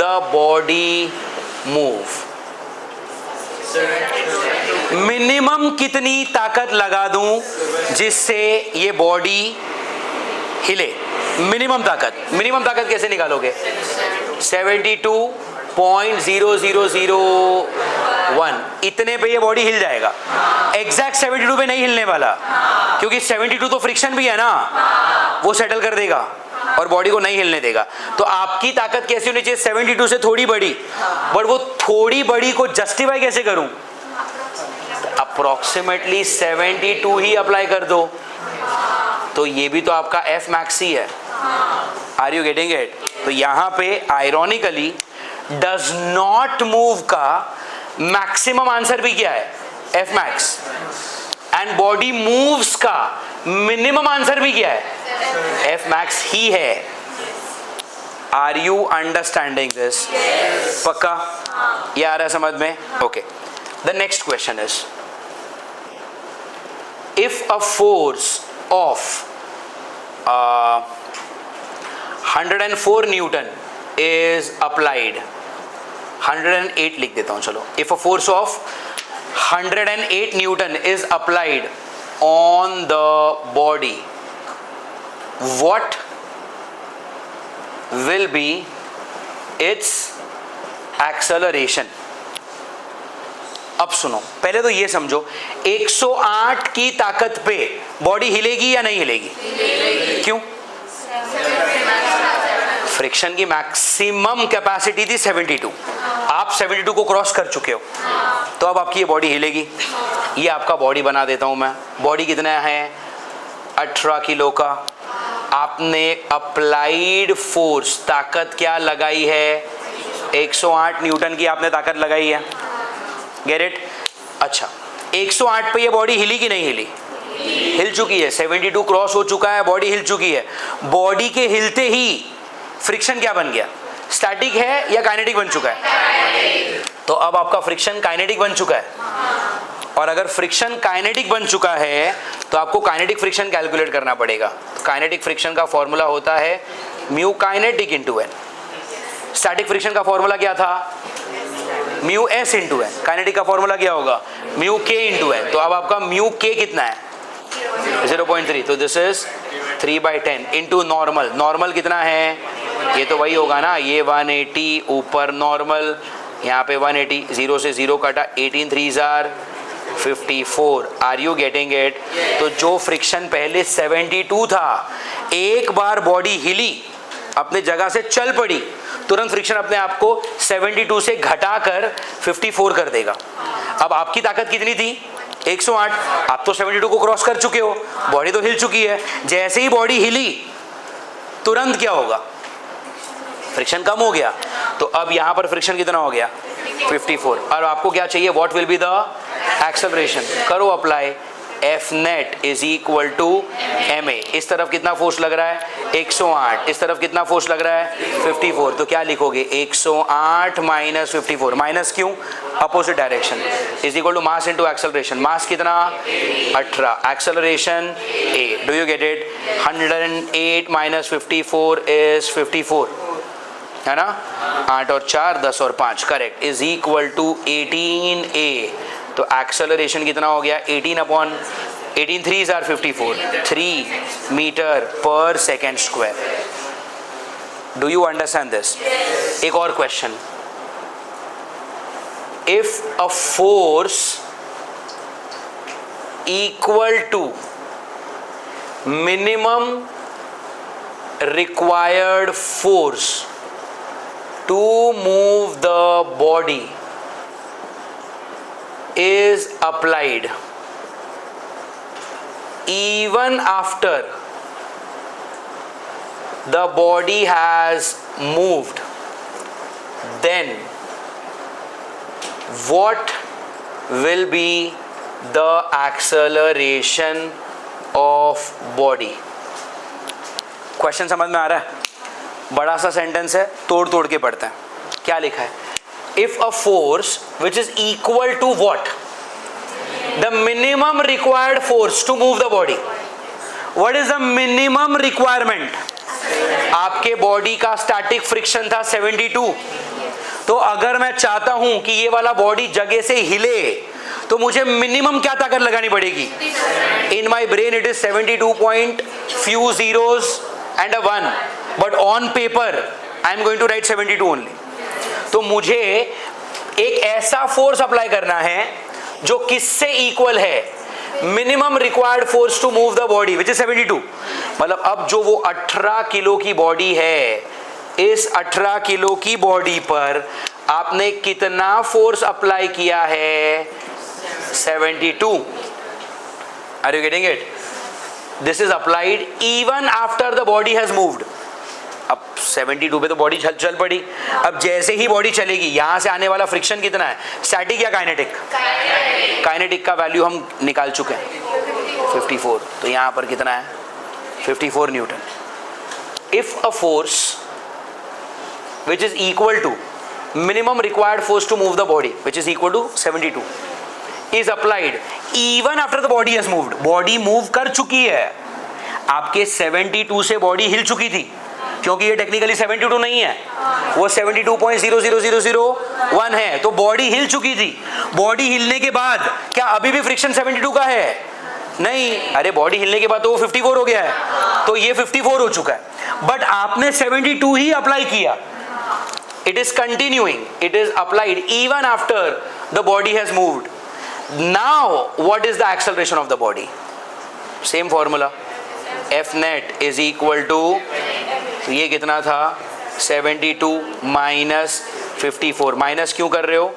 the body move? Minimum कितनी ताकत लगा दूं जिससे ये बॉडी हिले? मिनिमम ताकत कैसे निकालोगे? 72.0001 इतने पे ये बॉडी हिल जाएगा। एग्जैक्ट 72 पे नहीं हिलने वाला, क्योंकि 72 तो फ्रिक्शन भी है ना, वो सेटल कर देगा और बॉडी को नहीं हिलने देगा। तो आपकी ताकत कैसी होनी चाहिए? 72 से थोड़ी बड़ी। बट वो थोड़ी बड़ी को जस्टिफाई कैसे करूं? अप्रोक्सीमेटली 72 ही अप्लाई कर दो, तो ये भी तो आपका एफ मैक्स ही है। Are you getting it? तो यहां पे आयरॉनिकली डज नॉट मूव का मैक्सिमम आंसर भी क्या है? F max. And body moves का मिनिमम आंसर भी क्या है? एफ मैक्स ही है। Are you understanding this? पक्का? ये आ रहा है समझ में? Okay. The next question is, if a force of 104 newton is applied, 108 लिख देता हूं चलो। If a force of 108 Newton is applied on the body, what will be its acceleration? अब सुनो, पहले तो ये समझो, 108 की ताकत पे बॉडी हिलेगी या नहीं हिलेगी? क्यों? फ्रिक्शन की मैक्सिमम कैपेसिटी थी 72, आप 72 को क्रॉस कर चुके हो, तो अब आपकी ये बॉडी हिलेगी। ये आपका बॉडी बना देता हूं मैं। बॉडी कितना है? 18 किलो का। आपने अप्लाइड फोर्स, ताकत क्या लगाई है? 108 न्यूटन की आपने ताकत लगाई है। Get it? अच्छा, 108 पे ये बॉडी हिली कि नहीं हिली? हिल चुकी है। 72 क्रॉस हो चुका है, बॉडी हिल चुकी है। बॉडी के हिलते ही फ्रिक्शन क्या बन गया? स्टैटिक है या काइनेटिक बन चुका है? तो अब आपका फ्रिक्शन काइनेटिक बन चुका है। और अगर फ्रिक्शन काइनेटिक बन चुका है तो आपको काइनेटिक फ्रिक्शन कैलकुलेट करना पड़ेगा। काइनेटिक फ्रिक्शन का फॉर्मूला होता है mu kinetic into N. Static friction का फॉर्मूला क्या था? Mu S into N. Kinetic का फॉर्मूला क्या होगा? म्यू के इंटू एन। तो अब आपका म्यू के कितना है? 0.3। तो this is 3/10 into normal. Normal कितना है? ये तो वही होगा ना, ये 180 ऊपर नॉर्मल, यहाँ पे 180, 0 से 0 कटा, 18 3s are 54। Are you getting it? तो जो फ्रिक्शन पहले 72 था, एक बार बॉडी हिली, अपने जगह से चल पड़ी, तुरंत फ्रिक्शन अपने आप को 72 से घटाकर 54 कर देगा। अब आपकी ताकत कितनी थी? 108। आप तो 72 को क्रॉस कर चुके हो, बॉडी तो हिल चुकी है। जैसे ही बॉडी हिली, तुरंत क्या होगा? फ्रिक्शन कम हो गया। तो अब यहां पर फ्रिक्शन कितना हो गया? 54। और आपको क्या चाहिए? What will be the acceleration? करो apply. F net is equal to M A. इस तरफ कितना फोर्स लग रहा है? 108। इस तरफ कितना फोर्स लग रहा है? 54। तो क्या लिखोगे? 108 माइनस 54। माइनस क्यों? Opposite direction. Is equal to mass into acceleration. Mass कितना? 18। Acceleration A. Do you get it? 108 minus 54 is 54, है ना? 8 और 4 10 और 5, correct, is equal to 18a। तो एक्सेलरेशन कितना हो गया? 18 3s are 54, 3 मीटर पर second square. Do you understand this? एक और question, if a force equal to minimum required force to move the body is applied even after the body has moved, then what will be the acceleration of body? Question समझ में आ रहा है? बड़ा सा sentence है, तोड़ तोड़ के पढ़ते हैं. क्या लिखा है? If a force which is equal to what? The minimum required force to move the body. What is the minimum requirement? आपके बॉडी का स्टैटिक फ्रिक्शन था 72. तो अगर मैं चाहता हूं कि ये वाला बॉडी जगह से हिले तो मुझे मिनिमम क्या ताकत लगानी पड़ेगी? In my brain it is 72 point few zeros and a 1, but on paper I am going to write 72 only. तो मुझे एक ऐसा फोर्स अप्लाई करना है जो किससे इक्वल है? Minimum required force to move the body which is 72. मतलब अब जो वो 18 किलो की बॉडी है, इस 18 किलो की बॉडी पर आपने कितना फोर्स अप्लाई किया है? 72. Are you getting it? This is applied even after the body has moved. अब 72 पे तो बॉडी चल पड़ी. अब जैसे ही बॉडी चलेगी, यहां से आने वाला फ्रिक्शन कितना है? स्टैटिक या काइनेटिक? काइनेटिक का वैल्यू हम निकाल चुके हैं 54. तो यहां पर कितना है? 54 newton. If a force which is equal to minimum required force to move the body which is equal to 72 is applied even after the body has moved. Body move कर चुकी है, आपके 72 से बॉडी हिल चुकी थी, क्योंकि ये टेक्निकली 72 नहीं है, वो 72.00001 है. तो बॉडी हिल चुकी थी. बॉडी हिलने के बाद क्या अभी भी फ्रिक्शन 72 का है? नहीं. अरे बॉडी हिलने के बाद तो वो 54 हो गया है. तो ये 54 हो चुका है, बट आपने 72 ही अप्लाई किया. It is continuing, it is applied even after the body has moved. Now what is the acceleration of the body? Same formula, F net is equal to, तो ये कितना था? 72 माइनस 54. माइनस क्यों कर रहे हो?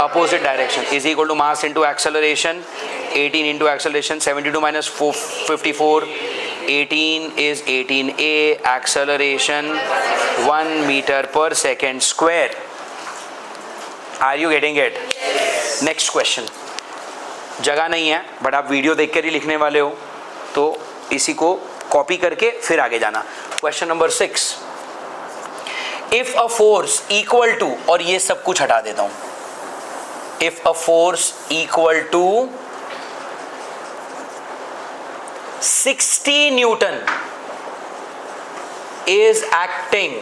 Opposite direction. Is equal to mass into acceleration. 18 into acceleration. 72 minus 54. 18 is 18a. Acceleration 1 meter per second square. Are you getting it? Next question. जगह नहीं है, बट आप वीडियो देख कर ही लिखने वाले हो, तो इसी को कॉपी करके फिर आगे जाना. Question number 6. If a force equal to, और ये सब कुछ हटा देता हूं, if a force equal to 60 newton is acting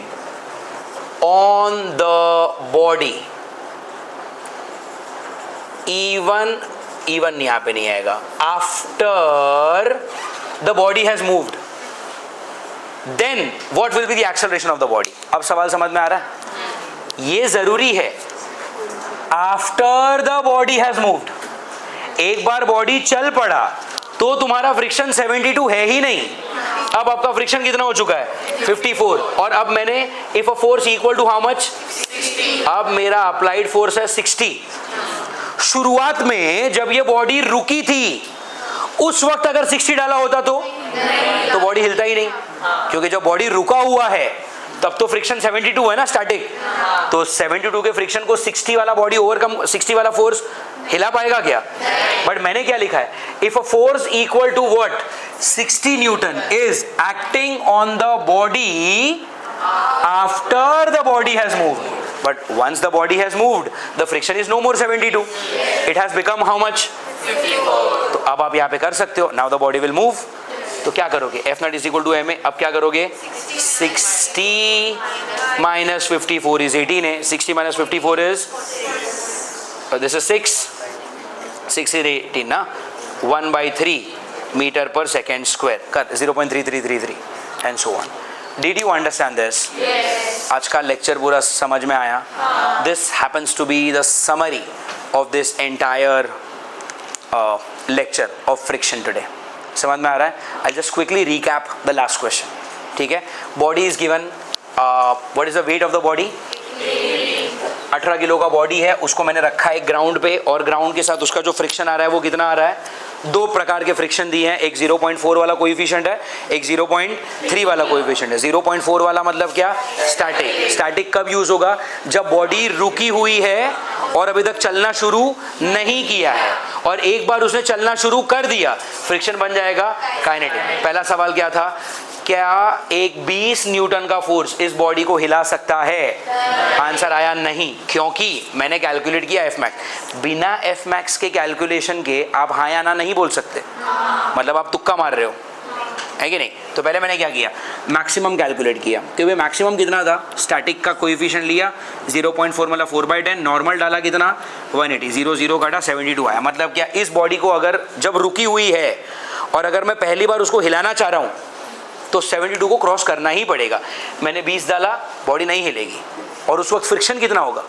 on the body, even यहां पे नहीं आएगा, after the body has moved, then what will be the acceleration of the body? अब सवाल समझ में आ रहा है? ये जरूरी है. After the body has moved, एक बार बॉडी चल पड़ा तो तुम्हारा फ्रिक्शन 72 है ही नहीं. अब आपका फ्रिक्शन कितना हो चुका है? 54. और अब मैंने if a force equal to how much? अब मेरा अप्लाइड फोर्स है 60. शुरुआत में जब ये बॉडी रुकी थी, उस वक्त अगर 60 डाला होता तो बॉडी हिलता ही नहीं, क्योंकि जब बॉडी रुका हुआ है तब तो फ्रिक्शन 72 है ना स्टैटिक. तो 72 के फ्रिक्शन को 60 वाला बॉडी ओवरकम, 60 वाला फोर्स हिला पाएगा क्या? बट मैंने क्या लिखा है? If a force equal to what? 60 newton is acting on the body after the body has moved. But once the body has moved, the friction is no more 72. It has become how much? 54. तो अब आप यहाँ पे कर सकते हो. Now the body will move. तो क्या करोगे? F naught is equal to ma. अब क्या करोगे? 60 minus 54 is 18 है. 60 minus 54 is this is 6. 6 is 18 ना. 1/3 meter per second square. कर 0.3333 and so on. Did you understand this? Yes. आज का लेक्चर पूरा समझ में आया? This happens to be the summary of this entire lecture of friction today. समझ में आ रहा है? I just quickly recap the last question, ठीक है? Body is given, what is the weight of the body? 18 kilo का body है, उसको मैंने रखा है ग्राउंड पे, और ग्राउंड के साथ उसका जो फ्रिक्शन आ रहा है वो कितना आ रहा है? दो प्रकार के फ्रिक्शन दिए हैं, एक 0.4 वाला कोएफिशिएंट है, एक 0.3 वाला कोएफिशिएंट है। 0.4 वाला मतलब क्या? स्टैटिक। स्टैटिक कब यूज होगा? जब बॉडी रुकी हुई है और अभी तक चलना शुरू नहीं किया है, और एक बार उसने चलना शुरू कर दिया, फ्रिक्शन बन जाएगा काइनेटिक। पहला सवाल क्या था? क्या एक 20 न्यूटन का फोर्स इस बॉडी को हिला सकता है? आंसर आया नहीं, क्योंकि मैंने कैलकुलेट किया एफ मैक्स। बिना एफ मैक्स के कैलकुलेशन के आप हाँ या ना नहीं बोल सकते, मतलब आप तुक्का मार रहे हो, है कि नहीं? तो पहले मैंने क्या किया? मैक्सिमम कैलकुलेट किया। तो मैक्सिमम कितना था? स्टैटिक का कोएफिशिएंट लिया 0.4 मतलब 4/10, नॉर्मल डाला कितना? 180, 0 काटा 72 आया। मतलब क्या, इस बॉडी को अगर जब रुकी हुई है और अगर मैं पहली बार उसको हिलाना चाह रहा हूँ तो 72 को क्रॉस करना ही पड़ेगा। मैंने 20 डाला, बॉडी नहीं हिलेगी, और उस वक्त फ्रिक्शन कितना होगा?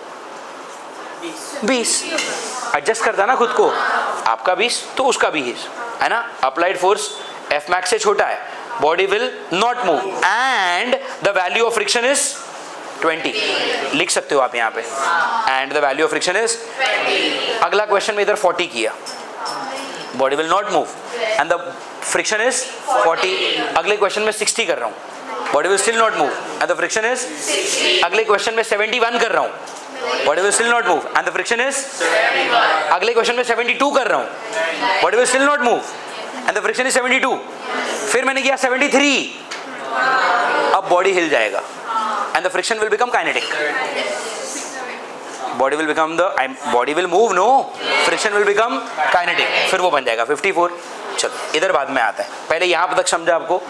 20। एडजस्ट करता ना खुद को, आपका 20 तो उसका 20, है ना? अप्लाइड फोर्स एफ मैक्स से छोटा है, body will not move, and the value of friction is 20। लिख सकते हो आप यहाँ पे, and the value of friction is 20। अगला क्वेश्चन में इधर 40 किया, body will not move and the friction is 40। अगले क्वेश्चन में 60 कर रहा हूँ, body will still not move and the friction is 60। अगले क्वेश्चन में 71 कर रहा हूँ, body will still not move and the friction is 71। अगले क्वेश्चन में 72 कर रहा हूँ, body will still not move and the friction is 72। फिर मैंने किया 73, अब बॉडी हिल जाएगा and the friction will become kinetic. Body will move, no, friction will become kinetic, फिर वो बन जाएगा 54। चलो इधर बाद में आता है, पहले यहाँ तक समझा आपको।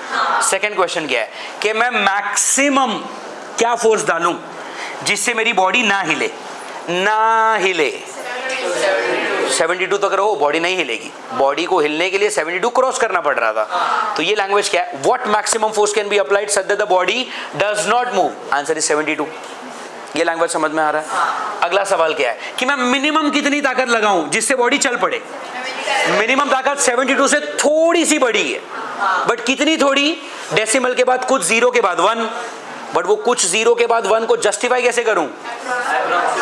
सेकंड क्वेश्चन क्या है कि मैं मैक्सिमम क्या फोर्स डालूं जिससे मेरी बॉडी ना हिले? 72 तक रहो, बॉडी नहीं हिलेगी। बॉडी को हिलने के लिए 72 क्रॉस करना पड़ रहा था। तो ये लैंग्वेज क्या है? What maximum force can be applied such that the body does not move? Answer is 72। ये लैंग्वेज समझ में आ रहा है? अगला सवाल क्या है कि मैं मिनिमम कितनी ताकत लगाऊं जिससे बॉडी चल पड़े? मिनिमम ताकत 72 से थोड़ी सी बड़ी है, बट कितनी थोड़ी? डेसिमल के बाद कुछ, जीरो के बाद 1, बट वो कुछ जीरो के बाद 1 को जस्टिफाई कैसे करूं?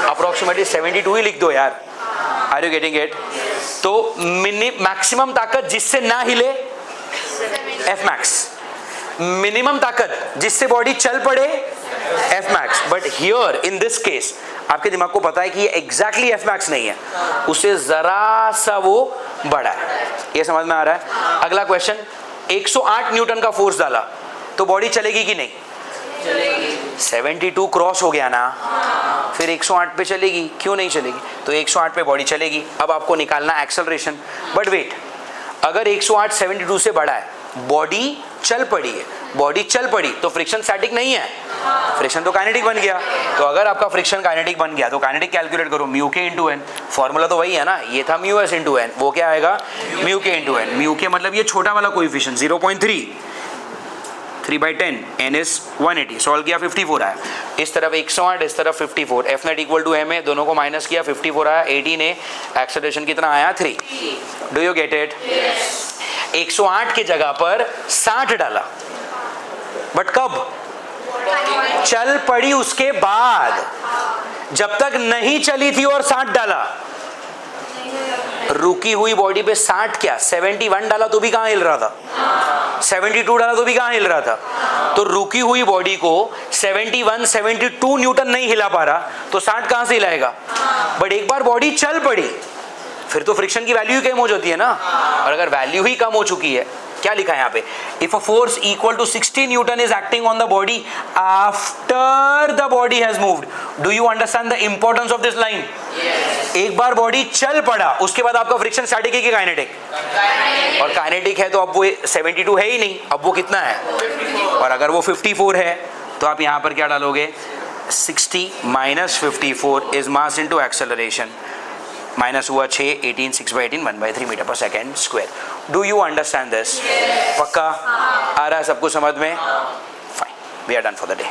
अप्रोक्सीमेटली 72 ही लिख दो यार। Are you getting it? तो मैक्सिमम ताकत जिससे ना हिले एफ मैक्स, मिनिमम ताकत जिससे बॉडी चल पड़े F max. But here in this case आपके दिमाग को पता है कि ये एग्जैक्टली एफ मैक्स नहीं है, उससे जरा सा वो बड़ा है। ये समझ में आ रहा है? अगला क्वेश्चन, 108 न्यूटन का फोर्स डाला तो बॉडी चलेगी कि नहीं? चलेगी। 72 क्रॉस हो गया ना, फिर 108 पे चलेगी? क्यों नहीं चलेगी? तो 108 पे बॉडी चलेगी। अब आपको निकालना एक्सेलरेशन। बट वेट, अगर 108 72 से बड़ा है, बॉडी चल पड़ी है, बॉडी चल पड़ी तो फ्रिक्शन स्टैटिक नहीं है, फ्रिक्शन तो काइनेटिक बन गया। तो अगर आपका फ्रिक्शन काइनेटिक बन गया तो काइनेटिक कैलकुलेट करो, म्यू के इंटू एन। फॉर्मूला तो वही है ना, ये था म्यू एस इंटू एन, वो क्या आएगा? म्यू के इंटू एन। म्यू के मतलब ये छोटा वाला कोएफिशिएंट 0.3, 3/10, n इज 180। सॉल्व किया 54 आया। इस तरफ 108, इस तरफ 54, F net equal to M है, दोनों को माइनस किया 54 आया। 18 है, एक्सेलरेशन कितना आया? 3। Do you get it? 108 के जगह पर 60 डाला, बट कब? चल पड़ी उसके बाद। जब तक नहीं चली थी और 60 डाला, रुकी हुई बॉडी पे 60 क्या 71 डाला तो भी कहां हिल रहा था, 72 डाला तो भी कहां हिल रहा था। तो रुकी हुई बॉडी को 71 72 न्यूटन नहीं हिला पा रहा तो 60 कहां से हिलाएगा। बट एक बार बॉडी चल पड़ी फिर तो फ्रिक्शन की वैल्यू ही कम हो जाती है ना। और अगर वैल्यू ही कम हो चुकी है, क्या लिखा है यहाँ पे, if a force equal to 60 newton is acting on the body after the body has moved. Do you understand the importance of this line? एक बार बॉडी चल पड़ा उसके बाद आपका फ्रिक्शन स्टैटिक है कि काइनेटिक? और काइनेटिक है तो अब वो 72 है ही नहीं, अब वो कितना है? और अगर वो 54 है तो आप यहाँ पर क्या डालोगे, 60 minus 54 is mass into acceleration, minus हुआ 6, 18, 6/18, 1/3 मीटर पर second square. Do you understand this? पक्का आ रहा है सबको समझ में? Fine, we are done for the day.